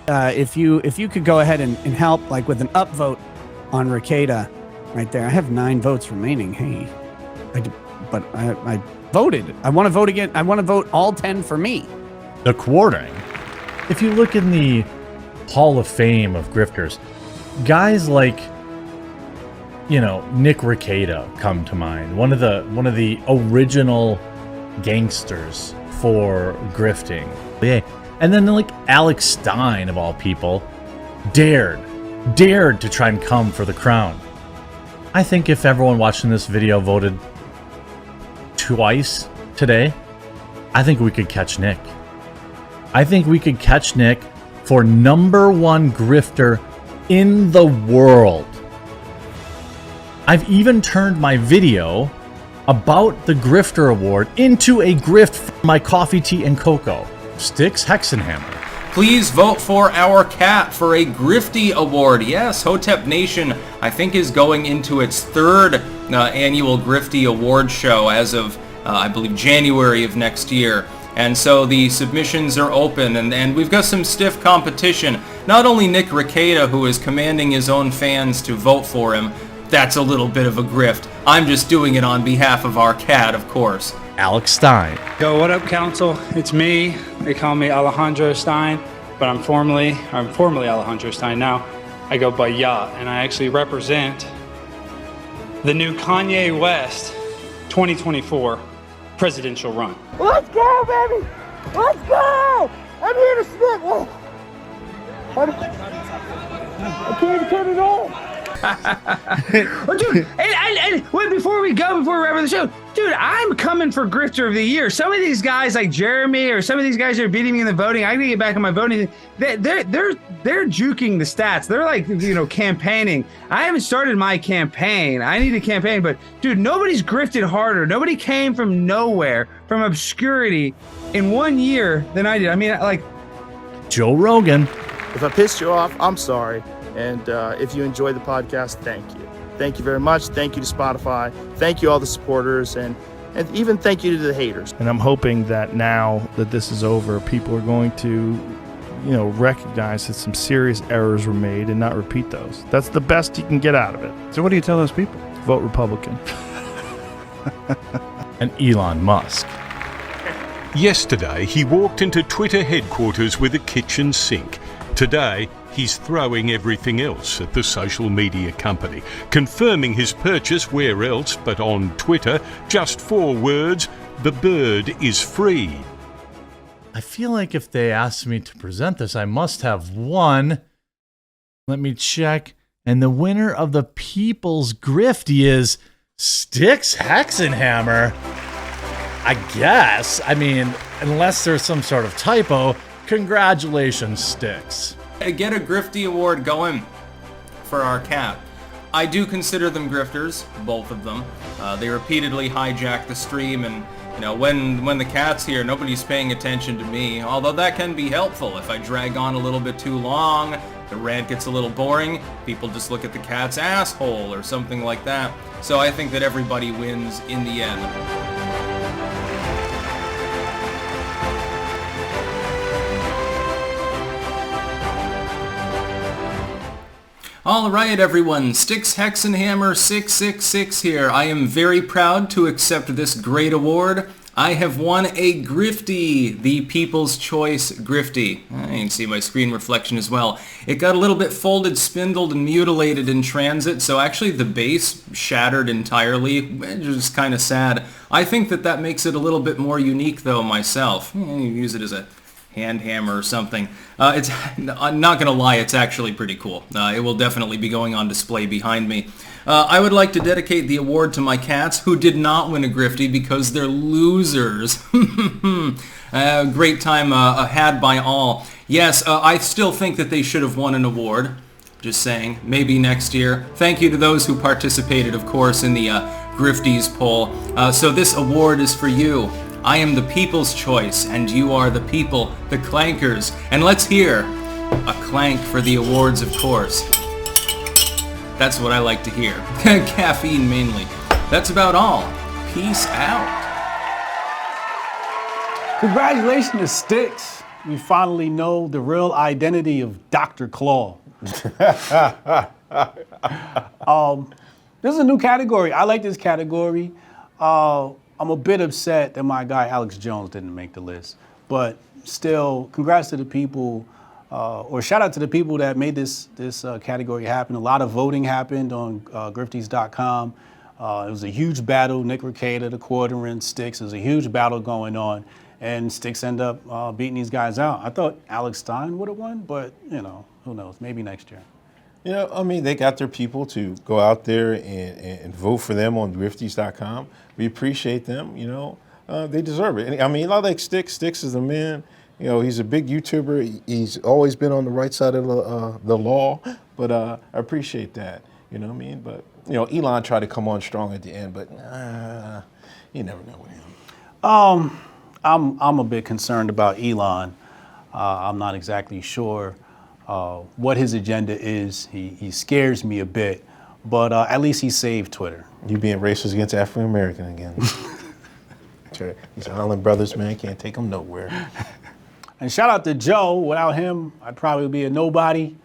Speaker 8: If you could go ahead and help, like with an upvote on Rekieta. Right there. I have 9 votes remaining. Hey, I voted. I want to vote again. I want to vote all 10 for me.
Speaker 9: The quartering. If you look in the Hall of Fame of grifters, guys like, Nick Rekieta come to mind. One of the original gangsters for grifting. Yeah. And then like Alex Stein of all people dared to try and come for the crown. I think if everyone watching this video voted twice today, I think we could catch Nick. I think we could catch Nick for #1 grifter in the world. I've even turned my video about the Grifter Award into a grift for my coffee, tea, and cocoa. Sticks Hexenhammer.
Speaker 11: Please vote for our cat for a Griftie Award. Yes, Hotep Nation, I think, is going into its 3rd annual Griftie Award show as of, I believe, January of next year. And so the submissions are open, and we've got some stiff competition. Not only Nick Rekieta, who is commanding his own fans to vote for him. That's a little bit of a grift. I'm just doing it on behalf of our cat, of course.
Speaker 9: Alex Stein.
Speaker 14: Yo, what up, council? It's me. They call me Alejandro Stein, but I'm formerly Alejandro Stein now. I go by Ya, and I actually represent the new Kanye West 2024 presidential run.
Speaker 10: Let's go, baby! Let's go! I'm here to spit. Whoa. I can't turn it on.
Speaker 8: Well, dude, and wait, before we wrap up the show, dude, I'm coming for Grifter of the Year. Some of these guys like Jeremy or some of these guys that are beating me in the voting, I gotta get back on my voting. They're juking the stats. They're like, campaigning. I haven't started my campaign. I need a campaign, but dude, nobody's grifted harder. Nobody came from nowhere, from obscurity in 1 year than I did. I mean, like
Speaker 9: Joe Rogan.
Speaker 23: If I pissed you off, I'm sorry. And if you enjoyed the podcast, thank you. Thank you very much. Thank you to Spotify. Thank you all the supporters, and even thank you to the haters.
Speaker 18: And I'm hoping that now that this is over, people are going to, recognize that some serious errors were made and not repeat those. That's the best you can get out of it. So what do you tell those people? Vote Republican.
Speaker 9: And Elon Musk.
Speaker 24: Yesterday, he walked into Twitter headquarters with a kitchen sink. Today, he's throwing everything else at the social media company, confirming his purchase where else but on Twitter. Just 4 words: the bird is free.
Speaker 9: I feel like if they asked me to present this, I must have won. Let me check. And the winner of the People's Griftie is Sticks Hexenhammer. I guess. I mean, unless there's some sort of typo. Congratulations, Sticks.
Speaker 11: Get a Griftie Award going for our cat. I do consider them grifters, both of them. They repeatedly hijack the stream, and when the cat's here, nobody's paying attention to me. Although that can be helpful if I drag on a little bit too long. The rant gets a little boring. People just look at the cat's asshole or something like that. So I think that everybody wins in the end. All right, everyone. Sticks Hexenhammer 666 here. I am very proud to accept this great award. I have won a Griftie, the People's Choice Griftie. You can see my screen reflection as well. It got a little bit folded, spindled, and mutilated in transit, so actually the base shattered entirely, which is kind of sad. I think that makes it a little bit more unique, though, myself. You use it as a hand hammer or something. I'm not going to lie, it's actually pretty cool. It will definitely be going on display behind me. I would like to dedicate the award to my cats who did not win a Griftie because they're losers. Great time had by all. Yes, I still think that they should have won an award. Just saying, maybe next year. Thank you to those who participated, of course, in the Grifties poll. So this award is for you. I am the people's choice, and you are the people, the clankers. And let's hear a clank for the awards, of course. That's what I like to hear. Caffeine mainly. That's about all. Peace out.
Speaker 7: Congratulations to Sticks. We finally know the real identity of Dr. Claw. This is a new category. I like this category. I'm a bit upset that my guy Alex Jones didn't make the list, but still, congrats to the people, or shout out to the people that made this category happen. A lot of voting happened on Grifties.com. It was a huge battle. Nick Ricada, the Quarterin, Sticks. It was a huge battle going on, and Sticks ended up beating these guys out. I thought Alex Stein would have won, but who knows? Maybe next year.
Speaker 5: They got their people to go out there and vote for them on Grifties.com. We appreciate them, they deserve it. I like Sticks. Sticks is a man. He's a big YouTuber. He's always been on the right side of the law, but I appreciate that, But, Elon tried to come on strong at the end, but you never know with him.
Speaker 7: I'm a bit concerned about Elon. I'm not exactly sure what his agenda is. He scares me a bit, but at least he saved Twitter.
Speaker 5: You being racist against African American again. These Island brothers, man, can't take them nowhere.
Speaker 7: And shout out to Joe. Without him, I'd probably be a nobody.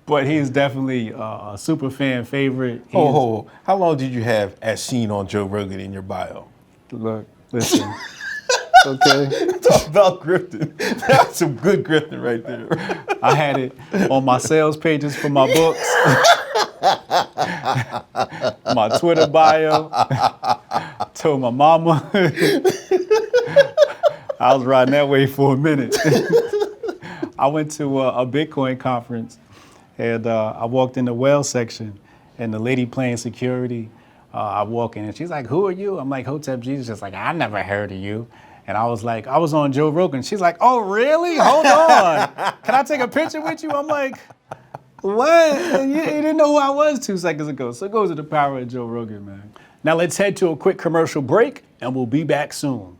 Speaker 7: But he's definitely a super fan favorite.
Speaker 5: How long did you have as seen on Joe Rogan in your bio?
Speaker 7: Look, listen. Okay.
Speaker 5: Talk about grifting. That's some good grifting right there.
Speaker 7: I had it on my sales pages for my books, my Twitter bio, told my mama. I was riding that way for a minute. I went to a Bitcoin conference, and I walked in the whale section, and the lady playing security, I walk in, and she's like, "Who are you?" I'm like, "Hotep Jesus." She's like, "I never heard of you." And I was like, I was on Joe Rogan. She's like, "Oh, really? Hold on. Can I take a picture with you?" I'm like, what? You didn't know who I was 2 seconds ago. So it goes to the power of Joe Rogan, man. Now let's head to a quick commercial break, and we'll be back soon.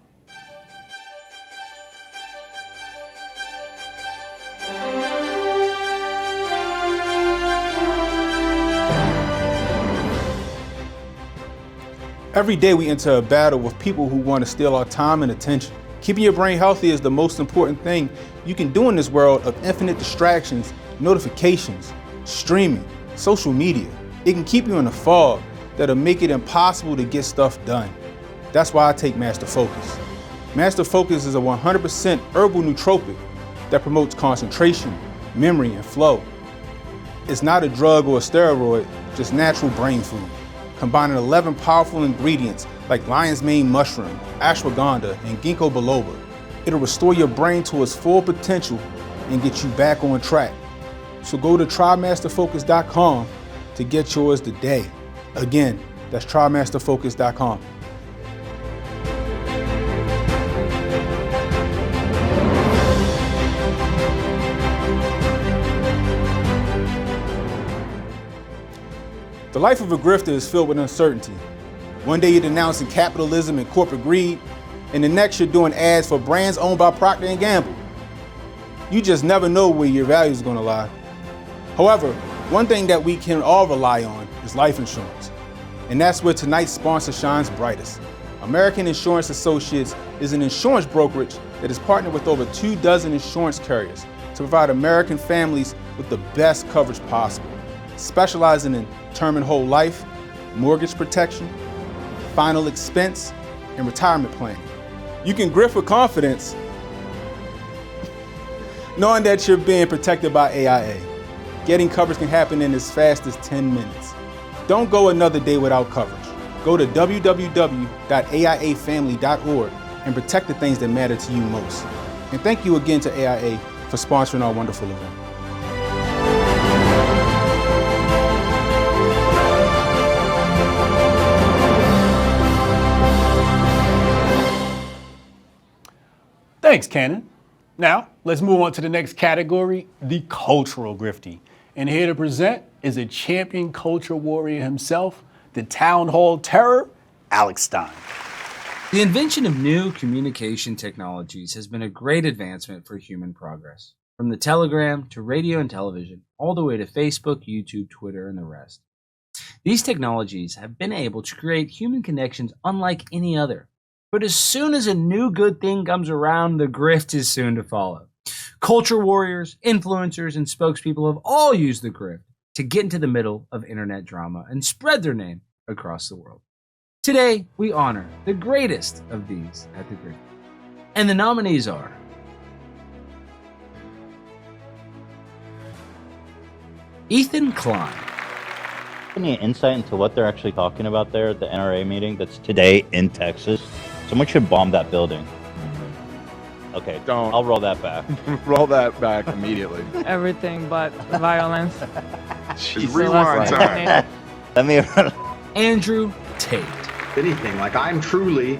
Speaker 4: Every day we enter a battle with people who want to steal our time and attention. Keeping your brain healthy is the most important thing you can do in this world of infinite distractions, notifications, streaming, social media. It can keep you in a fog that'll make it impossible to get stuff done. That's why I take Master Focus. Master Focus is a 100% herbal nootropic that promotes concentration, memory, and flow. It's not a drug or a steroid, just natural brain food, combining 11 powerful ingredients like lion's mane mushroom, ashwagandha, and ginkgo biloba. It'll restore your brain to its full potential and get you back on track. So go to trymasterfocus.com to get yours today. Again, that's trymasterfocus.com. The life of a grifter is filled with uncertainty. One day you're denouncing capitalism and corporate greed, and the next you're doing ads for brands owned by Procter & Gamble. You just never know where your value is going to lie. However, one thing that we can all rely on is life insurance. And that's where tonight's sponsor shines brightest. American Insurance Associates is an insurance brokerage that is partnered with over 24 insurance carriers to provide American families with the best coverage possible, specializing in term and whole life, mortgage protection, final expense, and retirement planning. You can grift with confidence, knowing that you're being protected by AIA. Getting coverage can happen in as fast as 10 minutes. Don't go another day without coverage. Go to www.aiafamily.org and protect the things that matter to you most. And thank you again to AIA for sponsoring our wonderful event.
Speaker 7: Thanks, Cannon. Now, let's move on to the next category, the cultural griftie. And here to present is a champion culture warrior himself, the town hall terror, Alex Stein.
Speaker 13: The invention of new communication technologies has been a great advancement for human progress. From the telegram to radio and television, all the way to Facebook, YouTube, Twitter, and the rest. These technologies have been able to create human connections unlike any other. But as soon as a new good thing comes around, the grift is soon to follow. Culture warriors, influencers, and spokespeople have all used the grift to get into the middle of internet drama and spread their name across the world. Today, we honor the greatest of these at the Grift. And the nominees are Ethan Klein.
Speaker 15: Any insight into what they're actually talking about there at the NRA meeting that's today in Texas? Someone should bomb that building. Okay,
Speaker 16: don't.
Speaker 15: I'll roll that back.
Speaker 16: Roll that back immediately.
Speaker 17: Everything but violence.
Speaker 16: Just rewind time.
Speaker 15: Let me.
Speaker 13: Andrew Tate.
Speaker 25: Anything. Like, I'm truly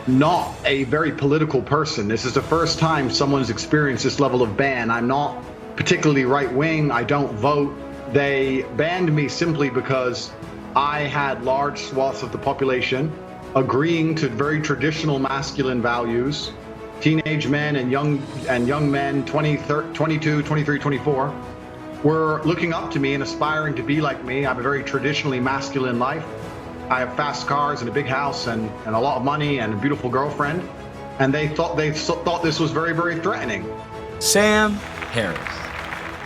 Speaker 25: not a very political person. This is the first time someone's experienced this level of ban. I'm not particularly right-wing. I don't vote. They banned me simply because I had large swaths of the population agreeing to very traditional masculine values. Teenage men and young men, 22, 23, 24, were looking up to me and aspiring to be like me. I have a very traditionally masculine life. I have fast cars and a big house and a lot of money and a beautiful girlfriend. And they thought this was very, very threatening.
Speaker 13: Sam Harris.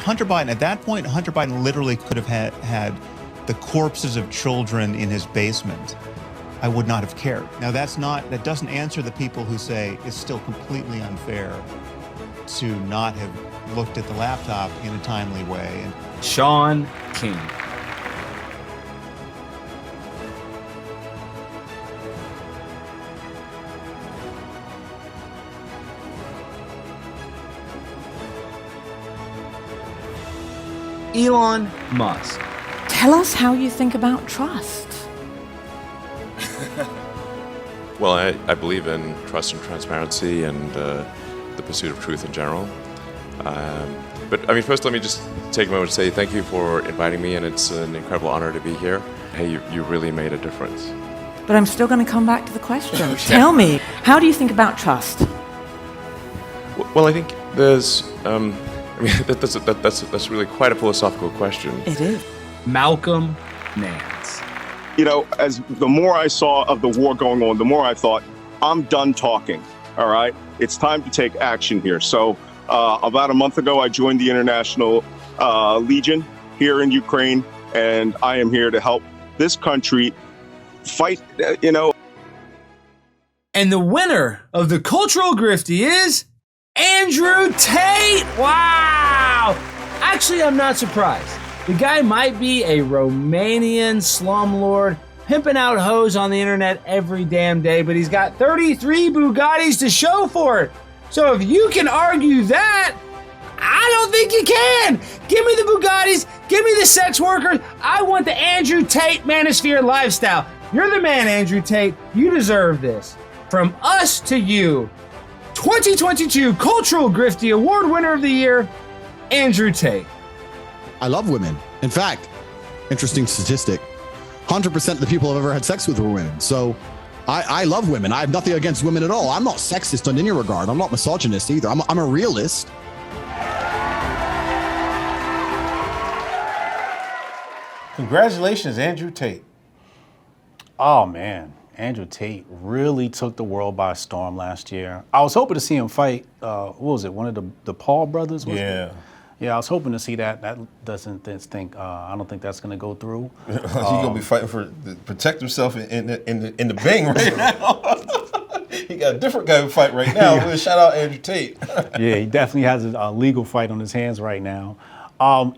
Speaker 26: Hunter Biden, at that point, Hunter Biden literally could have had the corpses of children in his basement. I would not have cared. Now that doesn't answer the people who say it's still completely unfair to not have looked at the laptop in a timely way.
Speaker 13: Sean King. Elon Musk.
Speaker 27: Tell us how you think about trust.
Speaker 28: Well, I believe in trust and transparency and the pursuit of truth in general. But I mean, first let me just take a moment to say thank you for inviting me, and it's an incredible honor to be here. Hey, you really made a difference.
Speaker 27: But I'm still going to come back to the question. Tell me, how do you think about trust?
Speaker 28: Well, I think there's, I mean, that's really quite a philosophical question.
Speaker 27: It is.
Speaker 13: Malcolm Nance.
Speaker 29: You know, as the more I saw of the war going on, the more I thought, I'm done talking, all right? It's time to take action here. So about a month ago, I joined the International Legion here in Ukraine, and I am here to help this country fight, you know.
Speaker 13: And the winner of the Cultural Griftie is Andrew Tate. Wow! Actually, I'm not surprised. The guy might be a Romanian slumlord pimping out hoes on the internet every damn day, but he's got 33 Bugattis to show for it. So if you can argue that, I don't think you can. Give me the Bugattis, give me the sex workers. I want the Andrew Tate manosphere lifestyle. You're the man, Andrew Tate. You deserve this. From us to you, 2022 Cultural Griftie Award winner of the year, Andrew Tate.
Speaker 30: I love women. In fact, interesting statistic, 100% of the people I've ever had sex with were women. So I love women. I have nothing against women at all. I'm not sexist in any regard. I'm not misogynist either. I'm a realist.
Speaker 5: Congratulations, Andrew Tate.
Speaker 7: Oh, man. Andrew Tate really took the world by storm last year. I was hoping to see him fight, what was it, one of the Paul brothers?
Speaker 5: Yeah.
Speaker 7: Yeah, I was hoping to see that. That doesn't think. I don't think that's going to go through.
Speaker 5: He's gonna be fighting to protect himself in the Bing right now. He got a different guy to fight right now. We'll shout out Andrew Tate.
Speaker 7: Yeah, he definitely has a legal fight on his hands right now.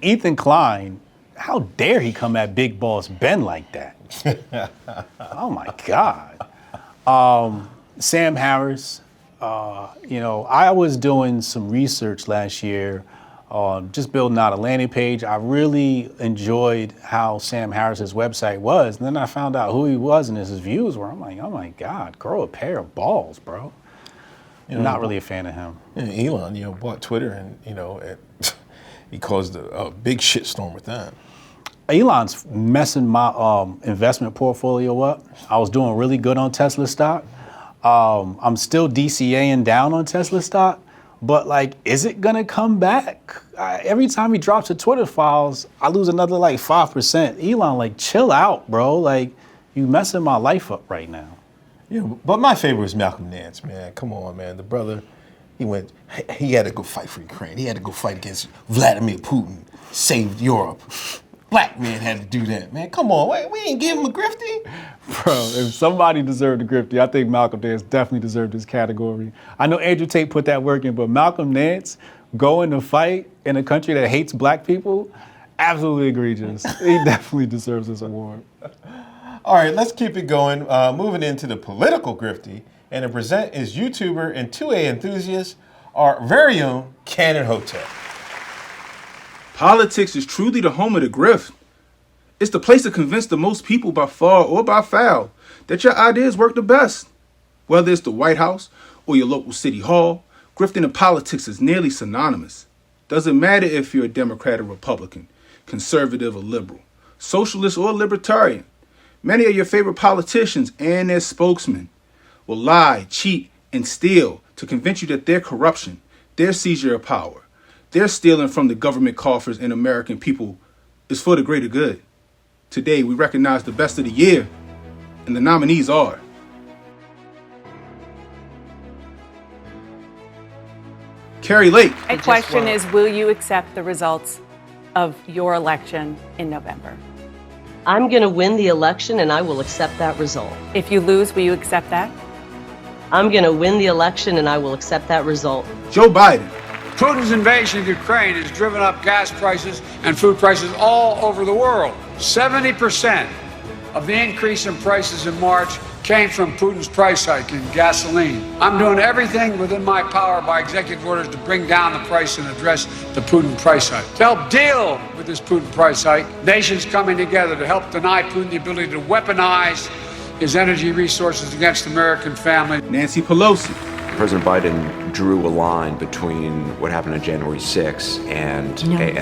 Speaker 7: Ethan Klein, how dare he come at Big Boss Ben like that? Oh my God. Sam Harris. I was doing some research last year, just building out a landing page. I really enjoyed how Sam Harris's website was. And then I found out who he was and his views were. I'm like, oh my God, grow a pair of balls, bro. Not really a fan of him.
Speaker 5: And Elon, bought Twitter and, he caused a big shitstorm with that.
Speaker 7: Elon's messing my investment portfolio up. I was doing really good on Tesla stock. I'm still DCAing down on Tesla stock, but is it gonna come back? Every time he drops the Twitter files, I lose another 5%. Elon, chill out, bro. You messing my life up right now.
Speaker 5: Yeah, but my favorite was Malcolm Nance, man. Come on, man. The brother, he had to go fight for Ukraine. He had to go fight against Vladimir Putin, saved Europe. Black man had to do that, man. Come on, we ain't give him a Griftie.
Speaker 7: Bro, if somebody deserved a Griftie, I think Malcolm Nance definitely deserved this category. I know Andrew Tate put that work in, but Malcolm Nance going to fight in a country that hates black people, absolutely egregious. He definitely deserves this award.
Speaker 5: All right, let's keep it going. Moving into the political Griftie, and the present is YouTuber and 2A enthusiast, our very own Canon Hotep.
Speaker 4: Politics is truly the home of the grift. It's the place to convince the most people by far or by foul that your ideas work the best. Whether it's the White House or your local city hall, grifting in politics is nearly synonymous. Doesn't matter if you're a Democrat or Republican, conservative or liberal, socialist or libertarian. Many of your favorite politicians and their spokesmen will lie, cheat, and steal to convince you that their corruption, their seizure of power, their stealing from the government coffers and American people is for the greater good. Today, we recognize the best of the year, and the nominees are Carrie Lake.
Speaker 27: My question is, will you accept the results of your election in November?
Speaker 1: I'm going to win the election, and I will accept that result.
Speaker 27: If you lose, will you accept that?
Speaker 1: I'm going to win the election, and I will accept that result.
Speaker 4: Joe Biden.
Speaker 2: Putin's invasion of Ukraine has driven up gas prices and food prices all over the world. 70% of the increase in prices in March came from Putin's price hike in gasoline. I'm doing everything within my power by executive orders to bring down the price and address the Putin price hike. To help deal with this Putin price hike, nations coming together to help deny Putin the ability to weaponize his energy resources against the American family.
Speaker 4: Nancy Pelosi.
Speaker 3: President Biden drew a line between what happened on January 6th and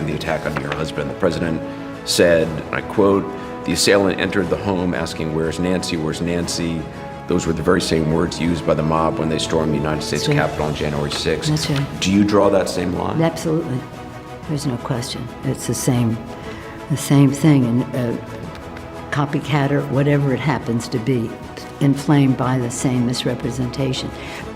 Speaker 3: the attack on your husband. The president said, and I quote, "The assailant entered the home asking, 'Where's Nancy? Where's Nancy?' Those were the very same words used by the mob when they stormed the United States Capitol on January 6th.
Speaker 6: That's right.
Speaker 3: Do you draw that same line?
Speaker 6: Absolutely. There's no question. It's the same thing. And copycat or whatever it happens to be, inflamed by the same misrepresentation.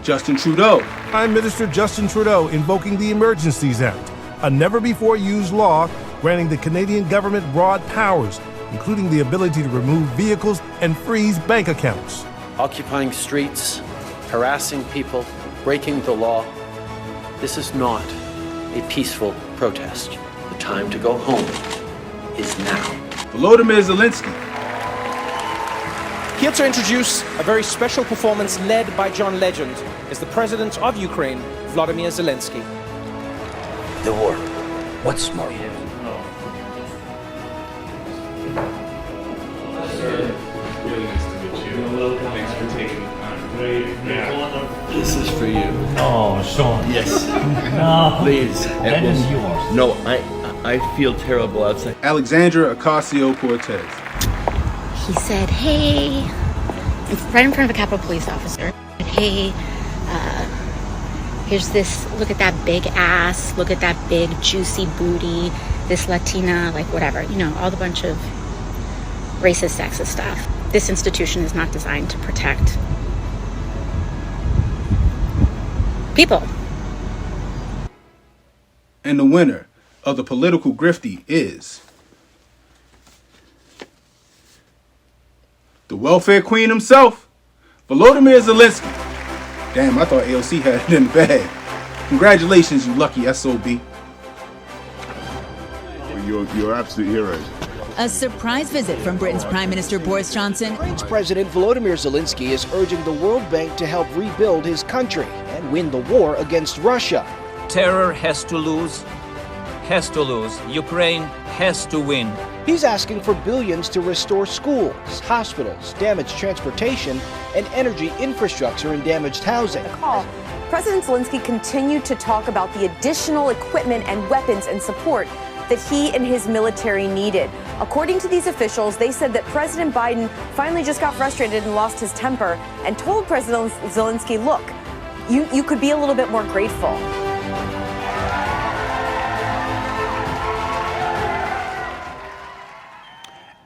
Speaker 4: Justin Trudeau.
Speaker 12: Prime Minister Justin Trudeau invoking the Emergencies Act, a never-before-used law granting the Canadian government broad powers, including the ability to remove vehicles and freeze bank accounts.
Speaker 14: Occupying streets, harassing people, breaking the law. This is not a peaceful protest. The time to go home is now.
Speaker 4: Volodymyr Zelensky.
Speaker 19: Here to introduce a very special performance led by John Legend is the President of Ukraine, Volodymyr Zelensky.
Speaker 20: The war. What's more?
Speaker 21: Thanks for taking the time.
Speaker 20: This is for you.
Speaker 21: Oh, Sean.
Speaker 20: Yes.
Speaker 21: No.
Speaker 20: Please.
Speaker 21: That is yours.
Speaker 20: No, I feel terrible outside.
Speaker 4: Alexandra Ocasio-Cortez.
Speaker 22: He said, hey, right in front of a Capitol Police officer, hey, here's this, look at that big ass, look at that big juicy booty, this Latina, like whatever, all the bunch of racist, sexist stuff. This institution is not designed to protect people.
Speaker 4: And the winner of the political griftie is the welfare queen himself, Volodymyr Zelensky. Damn, I thought AOC had it in the bag. Congratulations, you lucky SOB.
Speaker 8: You're absolute heroes.
Speaker 9: A surprise visit from Britain's Prime Minister Boris Johnson.
Speaker 10: Ukraine's President Volodymyr Zelensky is urging the World Bank to help rebuild his country and win the war against Russia.
Speaker 11: Terror has to lose. Ukraine has to win.
Speaker 10: He's asking for billions to restore schools, hospitals, damaged transportation, and energy infrastructure in damaged housing.
Speaker 15: President Zelensky continued to talk about the additional equipment and weapons and support that he and his military needed. According to these officials, they said that President Biden finally just got frustrated and lost his temper and told President Zelensky, look, you could be a little bit more grateful.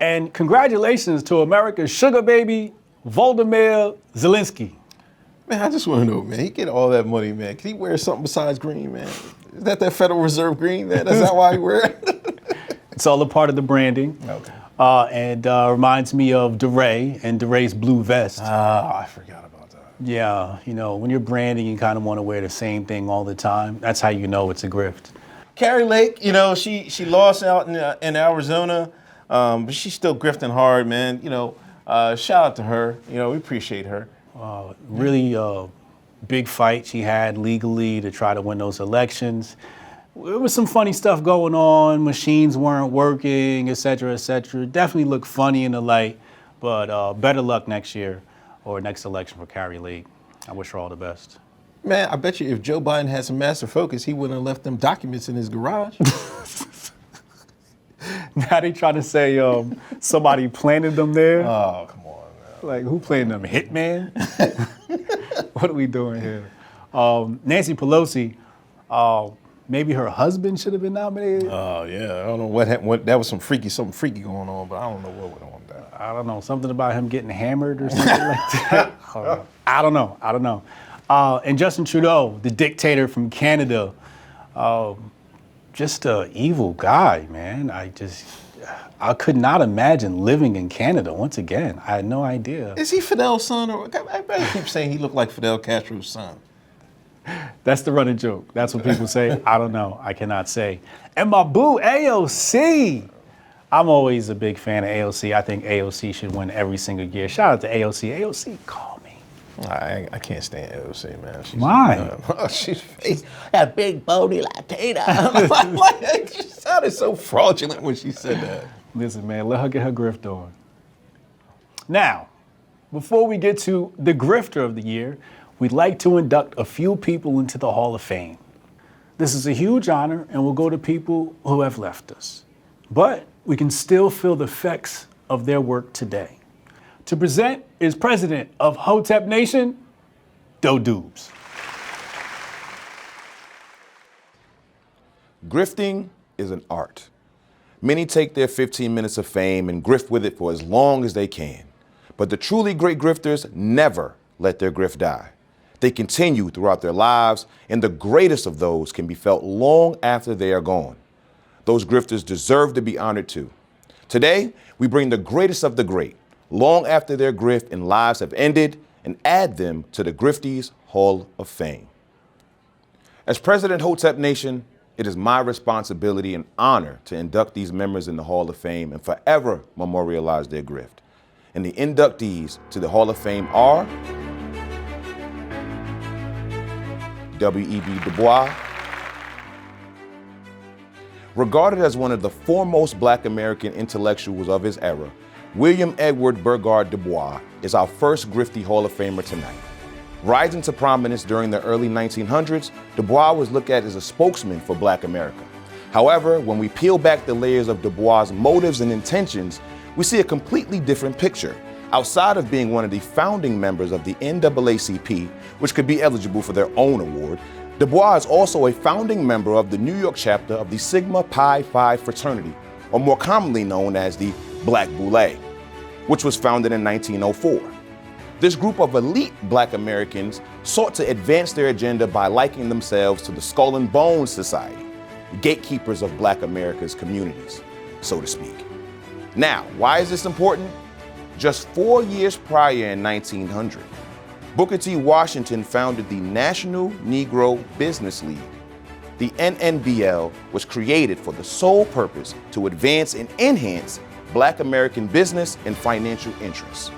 Speaker 7: And congratulations to America's sugar baby, Volodymyr Zelensky.
Speaker 5: Man, I just want to know, man, he get all that money, man. Can he wear something besides green, man? Is that Federal Reserve green, man? Is that why he wear it?
Speaker 7: It's all a part of the branding.
Speaker 5: Okay.
Speaker 7: And reminds me of DeRay and DeRay's blue vest.
Speaker 5: I forgot about that.
Speaker 7: Yeah, you know, when you're branding, you kind of want to wear the same thing all the time. That's how you know it's a grift.
Speaker 5: Carrie Lake, you know, she lost out in Arizona, but she's still grifting hard, man. You know, shout out to her. You know, we appreciate her.
Speaker 7: Really big fight she had legally to try to win those elections. There was some funny stuff going on. Machines weren't working, et cetera, et cetera. Definitely looked funny in the light, but better luck next year or next election for Carrie Lake. I wish her all the best.
Speaker 5: Man, I bet you if Joe Biden had some master focus, he wouldn't have left them documents in his garage.
Speaker 7: Now they trying to say somebody planted them there.
Speaker 5: Oh, come on, man.
Speaker 7: Like, who planted them? Hitman? What are we doing here? Nancy Pelosi, maybe her husband should have been nominated.
Speaker 5: Oh, yeah. I don't know what happened. That was something freaky going on, but I don't know what went on with that.
Speaker 7: I don't know. Something about him getting hammered or something like that. I don't know. And Justin Trudeau, the dictator from Canada, just an evil guy, man. I could not imagine living in Canada once again. I had no idea.
Speaker 5: Is he Fidel's son? I keep saying he looked like Fidel Castro's son.
Speaker 7: That's the running joke. That's what people say. I don't know. I cannot say. And my boo, AOC. I'm always a big fan of AOC. I think AOC should win every single year. Shout out to AOC. AOC, call me.
Speaker 5: I can't stand AOC, man.
Speaker 7: Why?
Speaker 5: She's that big bony Latina. She sounded so fraudulent when she said that.
Speaker 7: Listen, man, let her get her grift on. Now, before we get to the grifter of the year, we'd like to induct a few people into the Hall of Fame. This is a huge honor and will go to people who have left us. But we can still feel the effects of their work today. To present is president of Hotep Nation, Doe Dubes.
Speaker 3: Grifting is an art. Many take their 15 minutes of fame and grift with it for as long as they can. But the truly great grifters never let their grift die. They continue throughout their lives, and the greatest of those can be felt long after they are gone. Those grifters deserve to be honored too. Today, we bring the greatest of the great, long after their grift and lives have ended, and add them to the Grifties Hall of Fame. As President Hotep Nation, it is my responsibility and honor to induct these members in the Hall of Fame and forever memorialize their grift. And the inductees to the Hall of Fame are W.E.B. Du Bois. Regarded as one of the foremost Black American intellectuals of his era, William Edward Burgard Du Bois is our first Griftie Hall of Famer tonight. Rising to prominence during the early 1900s, Du Bois was looked at as a spokesman for Black America. However, when we peel back the layers of Du Bois' motives and intentions, we see a completely different picture. Outside of being one of the founding members of the NAACP, which could be eligible for their own award, Du Bois is also a founding member of the New York chapter of the Sigma Pi Phi fraternity, or more commonly known as the Black Boule, which was founded in 1904. This group of elite Black Americans sought to advance their agenda by likening themselves to the Skull and Bones Society.
Speaker 13: gatekeepers of Black America's communities, so to speak. Now, why is this important? Just 4 years prior in 1900, Booker T. Washington founded the National Negro Business League. The NNBL was created for the sole purpose to advance and enhance Black American business and financial interests.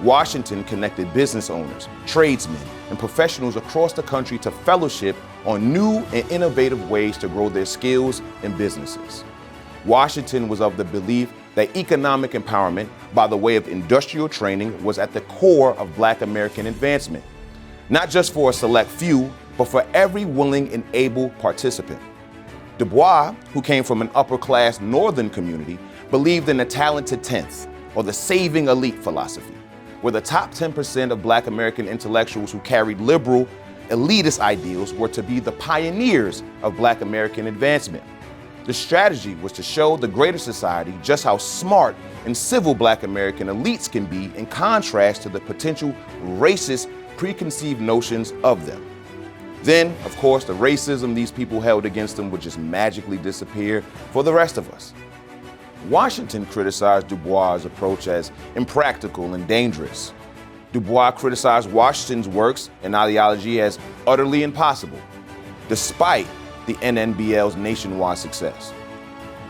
Speaker 13: Washington connected business owners, tradesmen, and professionals across the country to fellowship on new and innovative ways to grow their skills and businesses. Washington was of the belief that economic empowerment by the way of industrial training was at the core of Black American advancement, not just for a select few, but for every willing and able participant. Du Bois, who came from an upper-class northern community, believed in the talented 10th, or the saving elite philosophy, where the top 10% of Black American intellectuals who carried liberal, elitist ideals were to be the pioneers of Black American advancement. The strategy was to show the greater society just how smart and civil Black American elites can be in contrast to the potential racist preconceived notions of them. Then, of course, the racism these people held against them would just magically disappear for the rest of us. Washington criticized Du Bois' approach as impractical and dangerous. Du Bois criticized Washington's works and ideology as utterly impossible, despite the NNBL's nationwide success.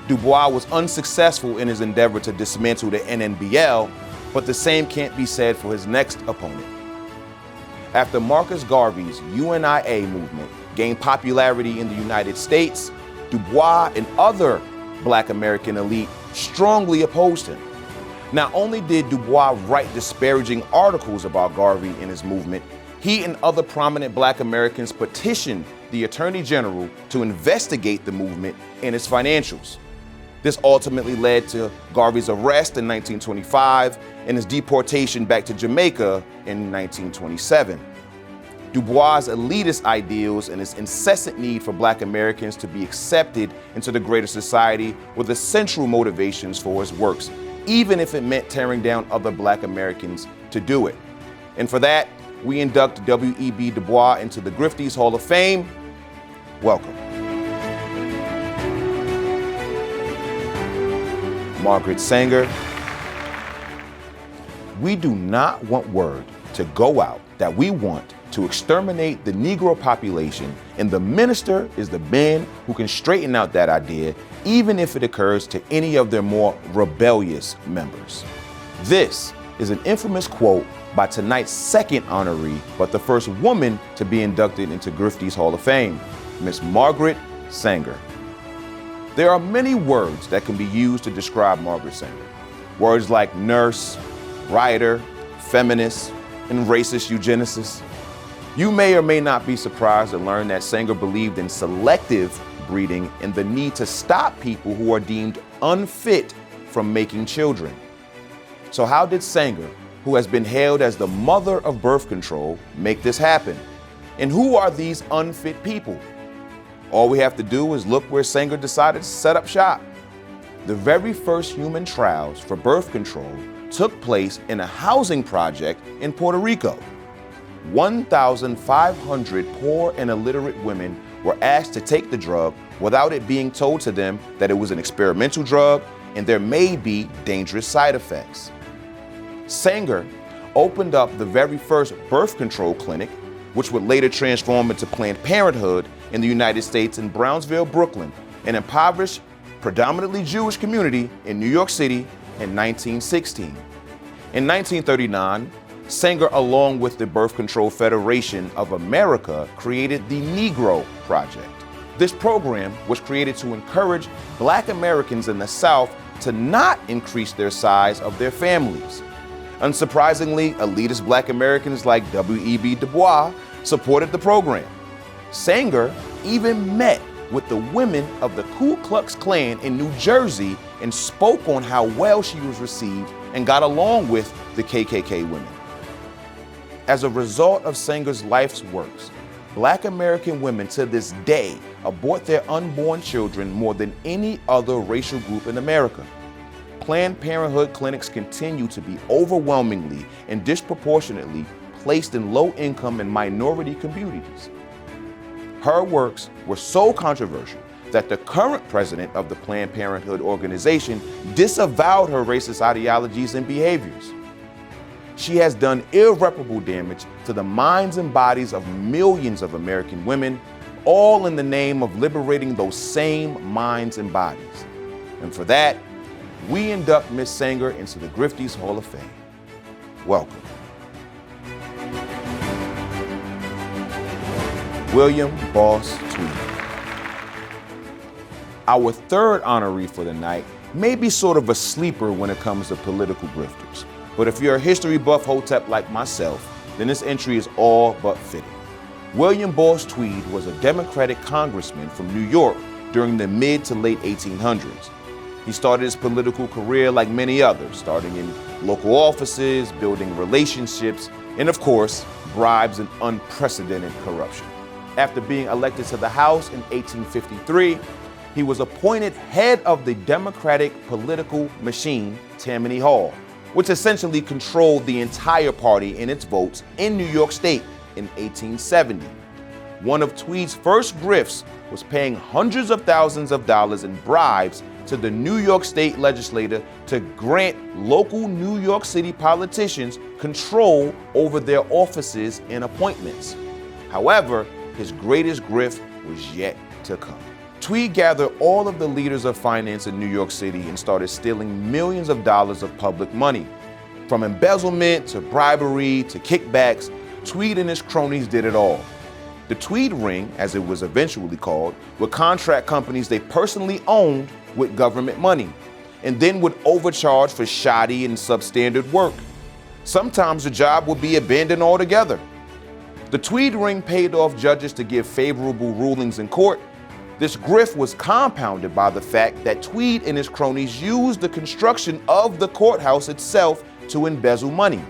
Speaker 13: Du Bois was unsuccessful in his endeavor to dismantle the NNBL, but the same can't be said for his next opponent. After Marcus Garvey's UNIA movement gained popularity in the United States, Du Bois and other Black American elite strongly opposed him. Not only did Du Bois write disparaging articles about Garvey and his movement, he and other prominent Black Americans petitioned the Attorney General to investigate the movement and its financials. This ultimately led to Garvey's arrest in 1925 and his deportation back to Jamaica in 1927. Du Bois' elitist ideals and his incessant need for Black Americans to be accepted into the greater society were the central motivations for his works, even if it meant tearing down other Black Americans to do it. And for that, we induct W.E.B. Du Bois into the Grifties Hall of Fame. Welcome. Margaret Sanger. We do not want word to go out that we want to exterminate the Negro population, and the minister is the man who can straighten out that idea, even if it occurs to any of their more rebellious members. This is an infamous quote by tonight's second honoree, but the first woman to be inducted into Grifties Hall of Fame, Miss Margaret Sanger. There are many words that can be used to describe Margaret Sanger. Words like nurse, writer, feminist, and racist eugenicist. You may or may not be surprised to learn that Sanger believed in selective breeding and the need to stop people who are deemed unfit from making children. So how did Sanger, who has been hailed as the mother of birth control, make this happen? And who are these unfit people? All we have to do is look where Sanger decided to set up shop. The very first human trials for birth control took place in a housing project in Puerto Rico. 1,500 poor and illiterate women were asked to take the drug without it being told to them that it was an experimental drug and there may be dangerous side effects. Sanger opened up the very first birth control clinic, which would later transform into Planned Parenthood in the United States in Brownsville, Brooklyn, an impoverished, predominantly Jewish community in New York City in 1916. In 1939, Sanger, along with the Birth Control Federation of America, created the Negro Project. This program was created to encourage Black Americans in the South to not increase their size of their families. Unsurprisingly, elitist Black Americans like W.E.B. Du Bois supported the program. Sanger even met with the women of the Ku Klux Klan in New Jersey and spoke on how well she was received and got along with the KKK women. As a result of Sanger's life's works, Black American women to this day abort their unborn children more than any other racial group in America. Planned Parenthood clinics continue to be overwhelmingly and disproportionately placed in low-income and minority communities. Her works were so controversial that the current president of the Planned Parenthood organization disavowed her racist ideologies and behaviors. She has done irreparable damage to the minds and bodies of millions of American women, all in the name of liberating those same minds and bodies. And for that, we induct Ms. Sanger into the Grifties Hall of Fame. Welcome. William Boss Tweed. Our third honoree for the night may be sort of a sleeper when it comes to political grifters. But if you're a history buff Hotep like myself, then this entry is all but fitting. William Boss Tweed was a Democratic congressman from New York during the mid to late 1800s. He started his political career like many others, starting in local offices, building relationships, and of course, bribes and unprecedented corruption. After being elected to the House in 1853, he was appointed head of the Democratic political machine, Tammany Hall, which essentially controlled the entire party and its votes in New York State in 1870. One of Tweed's first grifts was paying hundreds of thousands of dollars in bribes to the New York State legislature to grant local New York City politicians control over their offices and appointments. However, his greatest grift was yet to come. Tweed gathered all of the leaders of finance in New York City and started stealing millions of dollars of public money. From embezzlement to bribery to kickbacks, Tweed and his cronies did it all. The Tweed Ring, as it was eventually called, would contract companies they personally owned with government money, and then would overcharge for shoddy and substandard work. Sometimes the job would be abandoned altogether. The Tweed Ring paid off judges to give favorable rulings in court. This grift was compounded by the fact that Tweed and his cronies used the construction of the courthouse itself to embezzle money.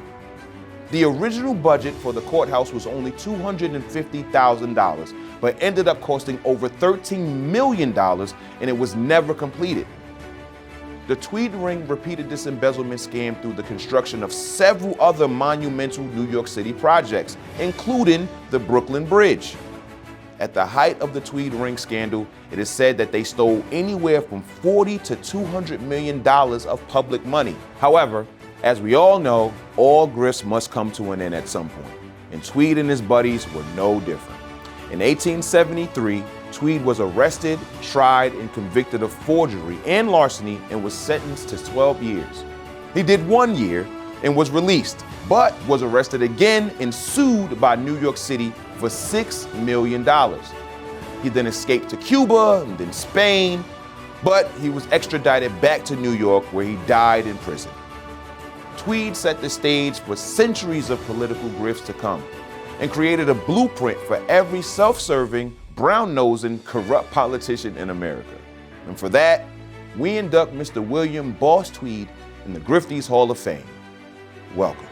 Speaker 13: The original budget for the courthouse was only $250,000, but ended up costing over $13 million, and it was never completed. The Tweed Ring repeated this embezzlement scam through the construction of several other monumental New York City projects, including the Brooklyn Bridge. At the height of the Tweed Ring scandal, it is said that they stole anywhere from $40 to $200 million of public money. However, as we all know, all grifts must come to an end at some point, and Tweed and his buddies were no different. In 1873, Tweed was arrested, tried, and convicted of forgery and larceny and was sentenced to 12 years. He did 1 year and was released, but was arrested again and sued by New York City for $6 million. He then escaped to Cuba and then Spain, but he was extradited back to New York where he died in prison. Tweed set the stage for centuries of political grifts to come and created a blueprint for every self-serving, brown-nosing, corrupt politician in America. And for that, we induct Mr. William Boss Tweed in the Grifties Hall of Fame. Welcome.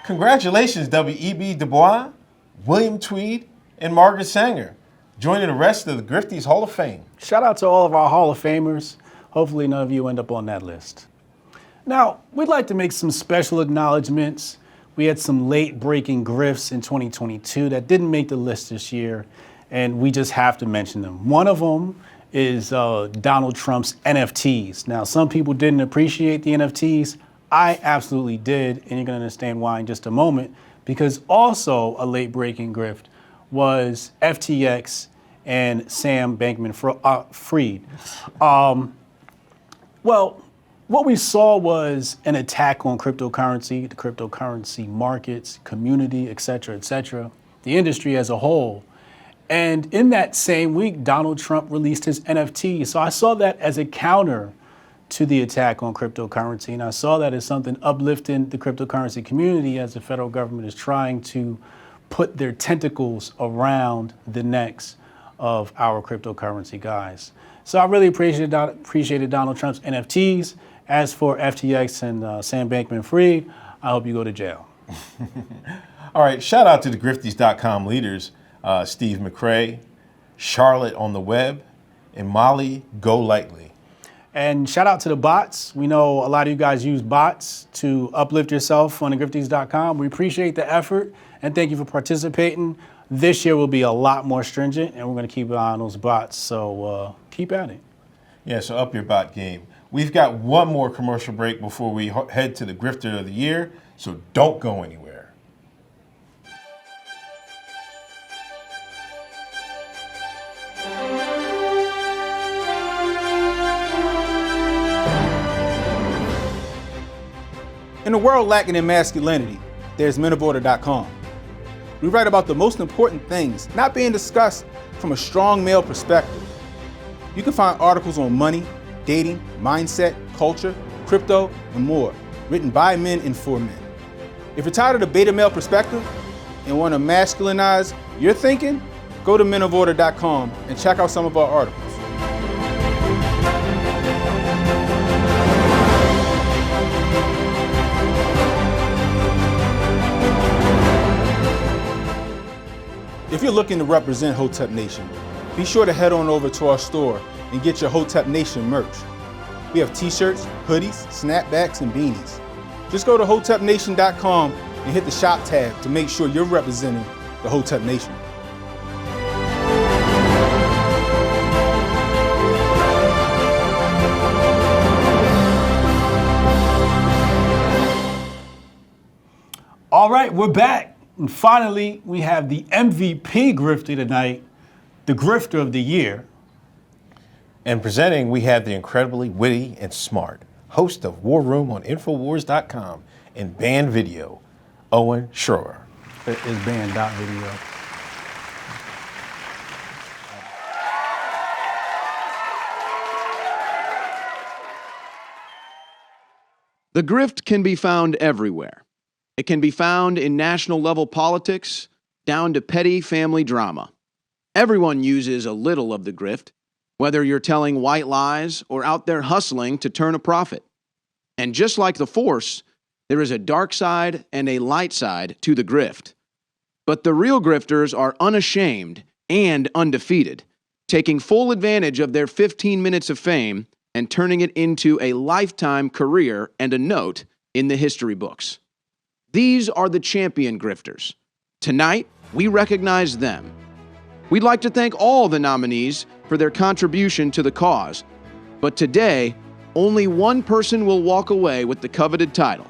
Speaker 5: Congratulations, W.E.B. Du Bois, William Tweed, and Margaret Sanger, joining the rest of the Grifties Hall of Fame.
Speaker 7: Shout out to all of our Hall of Famers. Hopefully none of you end up on that list. Now, we'd like to make some special acknowledgments. We had some late-breaking grifts in 2022 that didn't make the list this year, and we just have to mention them. One of them is Donald Trump's NFTs. Now, some people didn't appreciate the NFTs. I absolutely did, and you're going to understand why in just a moment, because also a late-breaking grift was FTX and Sam Bankman-Fried. Well, what we saw was an attack on cryptocurrency, the cryptocurrency markets, community, et cetera, the industry as a whole. And in that same week, Donald Trump released his NFT. So I saw that as a counter to the attack on cryptocurrency. And I saw that as something uplifting the cryptocurrency community as the federal government is trying to put their tentacles around the necks of our cryptocurrency guys. So I really appreciated Donald Trump's NFTs. As for FTX and Sam Bankman-Fried, I hope you go to jail.
Speaker 5: All right, shout out to the Grifties.com leaders, Steve McCrae, Charlotte on the web, and Molly Go Lightly.
Speaker 7: And shout out to the bots. We know a lot of you guys use bots to uplift yourself on the Grifties.com. We appreciate the effort and thank you for participating. This year will be a lot more stringent and we're going to keep an eye on those bots. So keep at it.
Speaker 5: Yeah, so up your bot game. We've got one more commercial break before we head to the Grifter of the Year, so don't go anywhere.
Speaker 4: In a world lacking in masculinity, there's menoforder.com. We write about the most important things not being discussed from a strong male perspective. You can find articles on money, dating, mindset, culture, crypto, and more, written by men and for men. If you're tired of the beta male perspective and want to masculinize your thinking, go to menoforder.com and check out some of our articles. If you're looking to represent Hotep Nation, be sure to head on over to our store and get your Hotep Nation merch. We have t-shirts, hoodies, snapbacks, and beanies. Just go to hotepnation.com and hit the shop tab to make sure you're representing the Hotep Nation.
Speaker 7: All right, we're back. And finally, we have the MVP Griftie tonight, the Grifter of the Year.
Speaker 5: And presenting, we have the incredibly witty and smart host of War Room on Infowars.com and Band Video, Owen Schroer.
Speaker 7: It is band.video.
Speaker 16: The grift can be found everywhere. It can be found in national level politics, down to petty family drama. Everyone uses a little of the grift, whether you're telling white lies or out there hustling to turn a profit. And just like the Force, there is a dark side and a light side to the grift. But the real grifters are unashamed and undefeated, taking full advantage of their 15 minutes of fame and turning it into a lifetime career and a note in the history books. These are the champion grifters. Tonight, we recognize them. We'd like to thank all the nominees for their contribution to the cause, but today, only one person will walk away with the coveted title.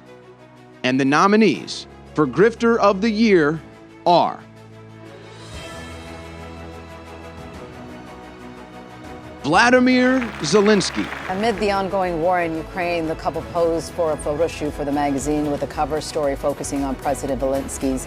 Speaker 16: And the nominees for Grifter of the Year are Vladimir Zelensky.
Speaker 17: Amid the ongoing war in Ukraine, the couple posed for a photo shoot for the magazine with a cover story focusing on President Zelensky's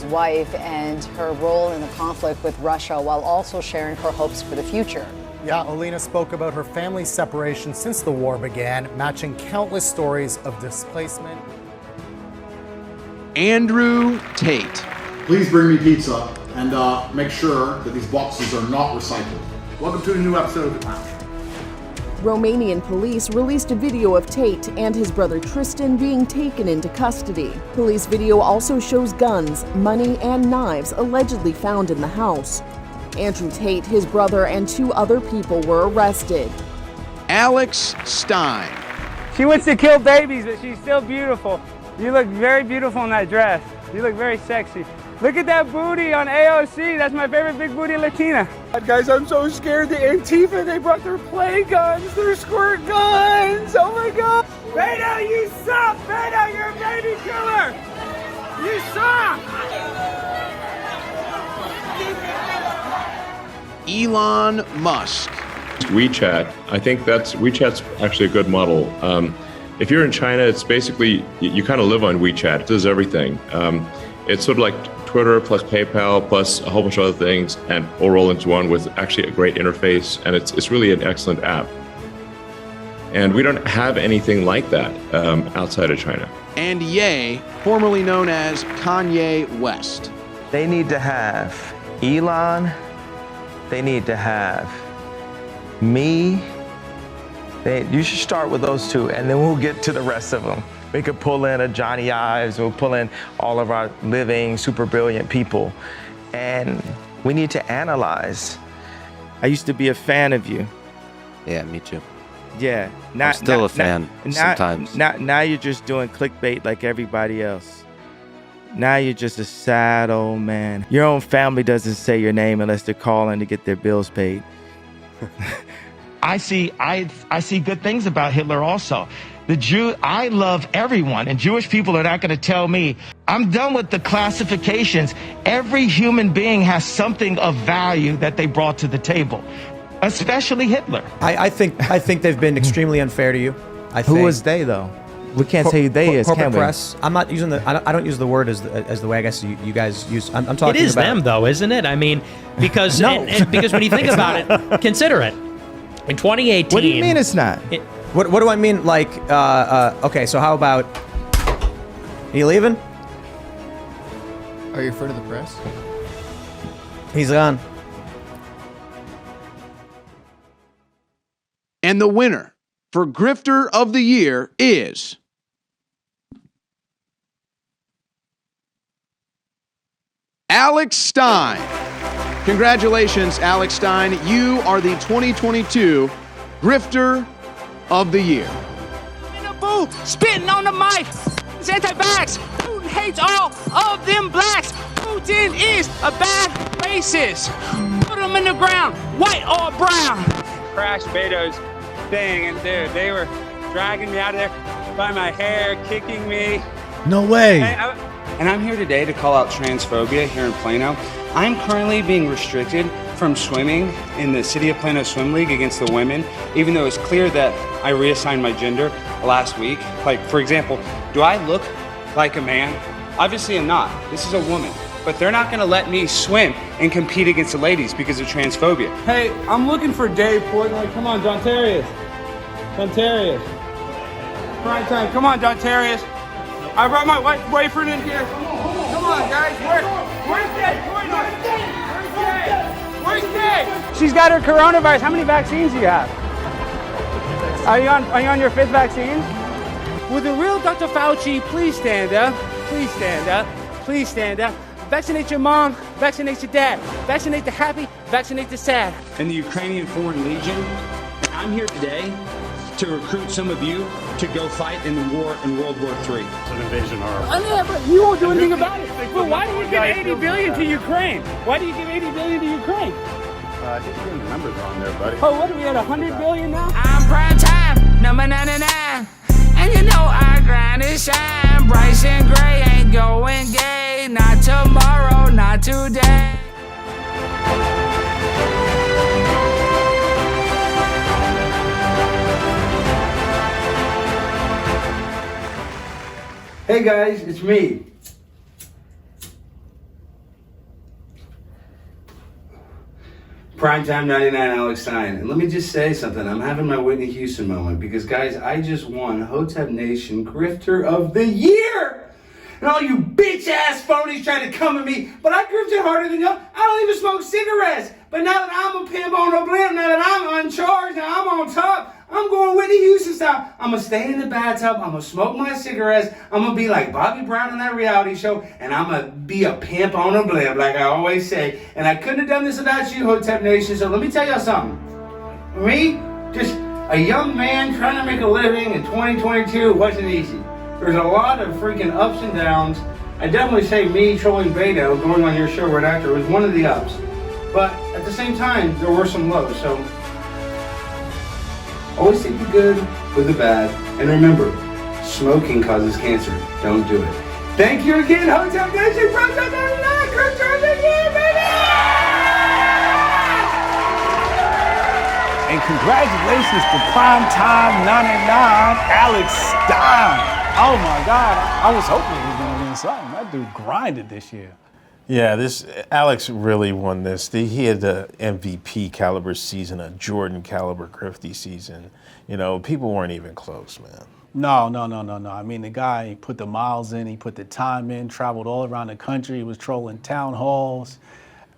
Speaker 17: wife and her role in the conflict with Russia, while also sharing her hopes for the future.
Speaker 18: Yeah, Olena spoke about her family's separation since the war began, matching countless stories of displacement.
Speaker 16: Andrew Tate.
Speaker 23: Please bring me pizza and make sure that these boxes are not recycled. Welcome to a new episode of The Lounge.
Speaker 24: Romanian police released a video of Tate and his brother Tristan being taken into custody. Police video also shows guns, money, and knives allegedly found in the house. Andrew Tate, his brother, and 2 other people were arrested.
Speaker 16: Alex Stein.
Speaker 25: She wants to kill babies, but she's still beautiful. You look very beautiful in that dress. You look very sexy. Look at that booty on AOC. That's my favorite big booty Latina.
Speaker 26: Guys, I'm so scared. The Antifa, they brought their play guns, their squirt guns. Oh my God.
Speaker 25: Beto, you suck. Beto, you're a baby killer. You suck.
Speaker 16: Elon Musk.
Speaker 28: WeChat, I think WeChat's actually a good model. If you're in China, it's basically, you kind of live on WeChat. It does everything. It's sort of like Twitter plus PayPal plus a whole bunch of other things, and all roll into one with actually a great interface, and it's really an excellent app. And we don't have anything like that outside of China.
Speaker 16: And Ye, formerly known as Kanye West.
Speaker 29: They need to have Elon, they need to have me. You should start with those 2, and then we'll get to the rest of them. We could pull in a Johnny Ives, we'll pull in all of our living, super brilliant people. And we need to analyze. I used to be a fan of you.
Speaker 1: Yeah, me too.
Speaker 2: Yeah.
Speaker 1: I'm still a fan sometimes.
Speaker 2: Now you're just doing clickbait like everybody else. Now you're just a sad old man. Your own family doesn't say your name unless they're calling to get their bills paid.
Speaker 6: I see good things about Hitler also. I love everyone, and Jewish people are not going to tell me. I'm done with the classifications. Every human being has something of value that they brought to the table, especially Hitler.
Speaker 12: I think they've been extremely unfair to you.
Speaker 2: Who was they, though? We can't say who they is, can
Speaker 12: corporate
Speaker 2: we?
Speaker 12: press. I'm not using I don't use the word as the way I guess you guys use. I'm talking about.
Speaker 14: It is them, though, isn't it? I mean, because because when you think about it, consider it. In 2018.
Speaker 2: What do you mean it's not?
Speaker 12: What do I mean? Like, okay, so how about? Are you leaving?
Speaker 19: Are you referring to the press?
Speaker 12: He's gone.
Speaker 16: And the winner for Grifter of the Year is Alex Stein. Congratulations, Alex Stein. You are the 2022 Grifter of the Year.
Speaker 25: In a booth, spitting on the mic. It's anti-vax. Putin hates all of them blacks. Putin is a bad racist. Put him in the ground, white or brown. Crashed Beto's thing, and dude, they were dragging me out of there by my hair, kicking me.
Speaker 20: No way.
Speaker 25: And I'm here today to call out transphobia here in Plano. I'm currently being restricted from swimming in the City of Plano Swim League against the women, even though it's clear that I reassigned my gender last week. Like, for example, do I look like a man? Obviously I'm not. This is a woman. But they're not gonna let me swim and compete against the ladies because of transphobia. Hey, I'm looking for Dave Portnoy. Come on, Dontarius. Prime time. Come on, Dontarius. I brought my white boyfriend in here. Come on, guys. Where's Dave Portnoy? Where's Dave? She's got her coronavirus. How many vaccines do you have? Are you on your 5th vaccine? Would the real Dr. Fauci please stand up? Please stand up. Please stand up. Vaccinate your mom, vaccinate your dad, vaccinate the happy, vaccinate the sad. And the Ukrainian Foreign Legion, I'm here today to recruit some of you to go fight in the war in World War III. It's an invasion army. I know, but you won't do anything about it. But why do you give 80 billion to Ukraine? Why do you give 80 billion to Ukraine?
Speaker 19: I think you're getting the numbers wrong there, buddy.
Speaker 25: Oh, what are we at, 100 billion now? I'm prime time, number 99. And you know I grind and shine. Bryson Gray ain't going gay. Not tomorrow, not today. Hey guys, it's me. Primetime 99 Alex Stein. And let me just say something. I'm having my Whitney Houston moment because, guys, I just won Hotep Nation Grifter of the Year. And all you bitch-ass phonies trying to come at me, but I grifted harder than y'all. I don't even smoke cigarettes. But now that I'm a pimp on a blimp, now that I'm uncharged, now I'm on top, I'm going Whitney Houston style. I'm going to stay in the bathtub. I'm going to smoke my cigarettes. I'm going to be like Bobby Brown on that reality show. And I'm going to be a pimp on a blimp, like I always say. And I couldn't have done this without you, Hotep Nation. So let me tell y'all something. Me, just a young man trying to make a living in 2022, it wasn't easy. There's a lot of freaking ups and downs. I definitely say me trolling Beto, going on your show right after, was one of the ups. But at the same time, there were some lows. So always take the good with the bad. And remember, smoking causes cancer. Don't do it. Thank you again, Hotep Dutch, from the 99 Grifter of the Year, baby!
Speaker 4: And congratulations to Primetime 99, Alex Stein. Oh my God, I was hoping he was going to win something. That dude grinded this year.
Speaker 5: Yeah, Alex really won this. He had the MVP caliber season, a Jordan caliber Griftie season. You know, people weren't even close, man.
Speaker 7: No. I mean, the guy put the miles in, he put the time in, traveled all around the country, he was trolling town halls.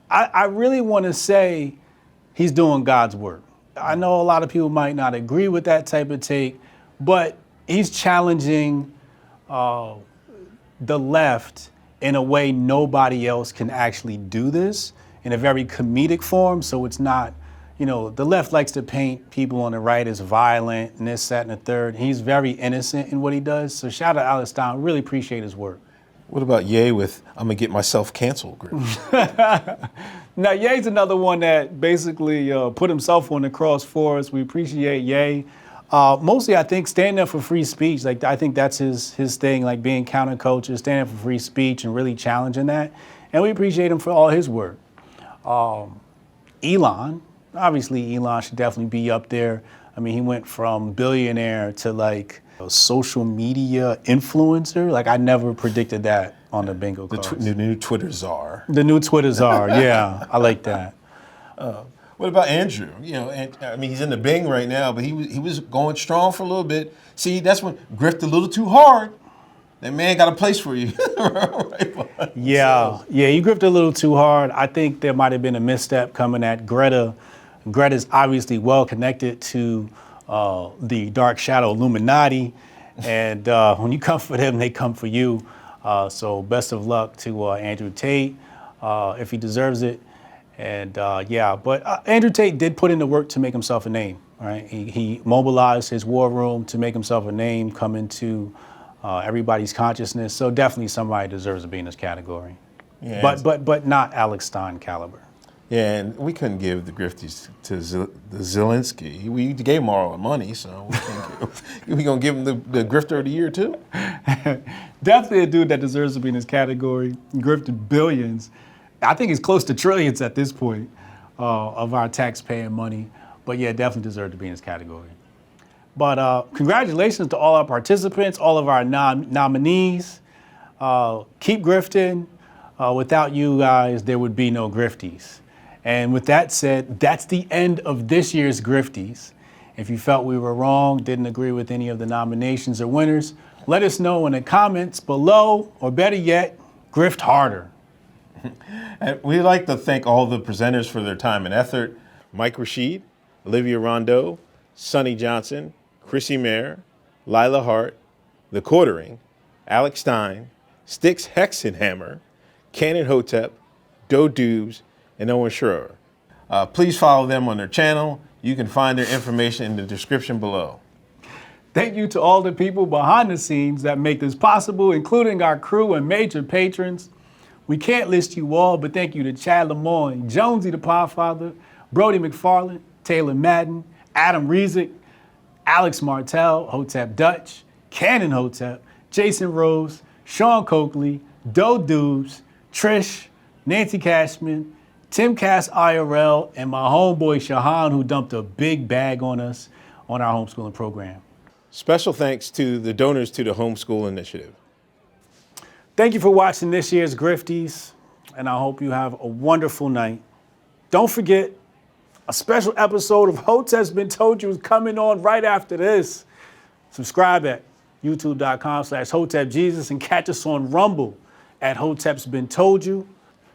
Speaker 7: I really want to say he's doing God's work. I know a lot of people might not agree with that type of take, but he's challenging the left in a way nobody else can actually do this, in a very comedic form, so it's not, you know, the left likes to paint people on the right as violent and this, that, and the third. He's very innocent in what he does. So shout out to Alex Stein. Really appreciate his work.
Speaker 5: What about Ye with "I'm gonna get myself canceled"?
Speaker 7: Now, Ye's another one that basically put himself on the cross for us. We appreciate Ye. Mostly, I think, standing up for free speech. Like, I think that's his thing, like being counterculture, standing up for free speech and really challenging that. And we appreciate him for all his work. Elon, obviously, Elon should definitely be up there. I mean, he went from billionaire to like a social media influencer. Like, I never predicted that on the bingo cards.
Speaker 5: The new Twitter czar.
Speaker 7: The new Twitter czar, yeah, I like that.
Speaker 5: What about Andrew? You know, I mean, he's in the Bing right now, but he was going strong for a little bit. See, that's when grift a little too hard. That man got a place for you.
Speaker 7: Yeah, you grift a little too hard. I think there might have been a misstep coming at Greta. Greta's obviously well connected to the dark shadow Illuminati, and when you come for them, they come for you. So best of luck to Andrew Tate if he deserves it. And but Andrew Tate did put in the work to make himself a name. Right, he mobilized his war room to make himself a name, come into everybody's consciousness. So definitely somebody deserves to be in this category. Yeah, but not Alex Stein caliber.
Speaker 5: Yeah, and we couldn't give the Grifties to Zelensky. We gave him all our money, so we gonna give him the Grifter of the Year too.
Speaker 7: Definitely a dude that deserves to be in this category. Grifted billions. I think he's close to trillions at this point of our taxpaying money. But yeah, definitely deserve to be in this category. But congratulations to all our participants, all of our nominees. Keep grifting. Without you guys, there would be no Grifties. And with that said, that's the end of this year's Grifties. If you felt we were wrong, didn't agree with any of the nominations or winners, let us know in the comments below, or better yet, grift harder.
Speaker 5: And we'd like to thank all the presenters for their time and effort. Mike Rashid, Olivia Rondeau, Sonny Johnson, Chrissy Mayer, Lila Hart, The Quartering, Alex Stein, Styx Hexenhammer, Cannon Hotep, Doe Dubes, and Owen Schroer. Please follow them on their channel. You can find their information in the description below.
Speaker 7: Thank you to all the people behind the scenes that make this possible, including our crew and major patrons. We can't list you all, but thank you to Chad Lemoine, Jonesy the Podfather, Brody McFarland, Taylor Madden, Adam Rezick, Alex Martell, Hotep Dutch, Cannon Hotep, Jason Rose, Sean Coakley, Doe Dubes, Trish, Nancy Cashman, Tim Cass IRL, and my homeboy Shahan, who dumped a big bag on us on our homeschooling program.
Speaker 5: Special thanks to the donors to the Homeschool Initiative.
Speaker 7: Thank you for watching this year's Grifties, and I hope you have a wonderful night. Don't forget, a special episode of Hotep's Been Told You is coming on right after this. Subscribe at youtube.com/HotepJesus and catch us on Rumble at Hotep's Been Told You.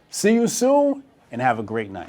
Speaker 7: See you soon and have a great night.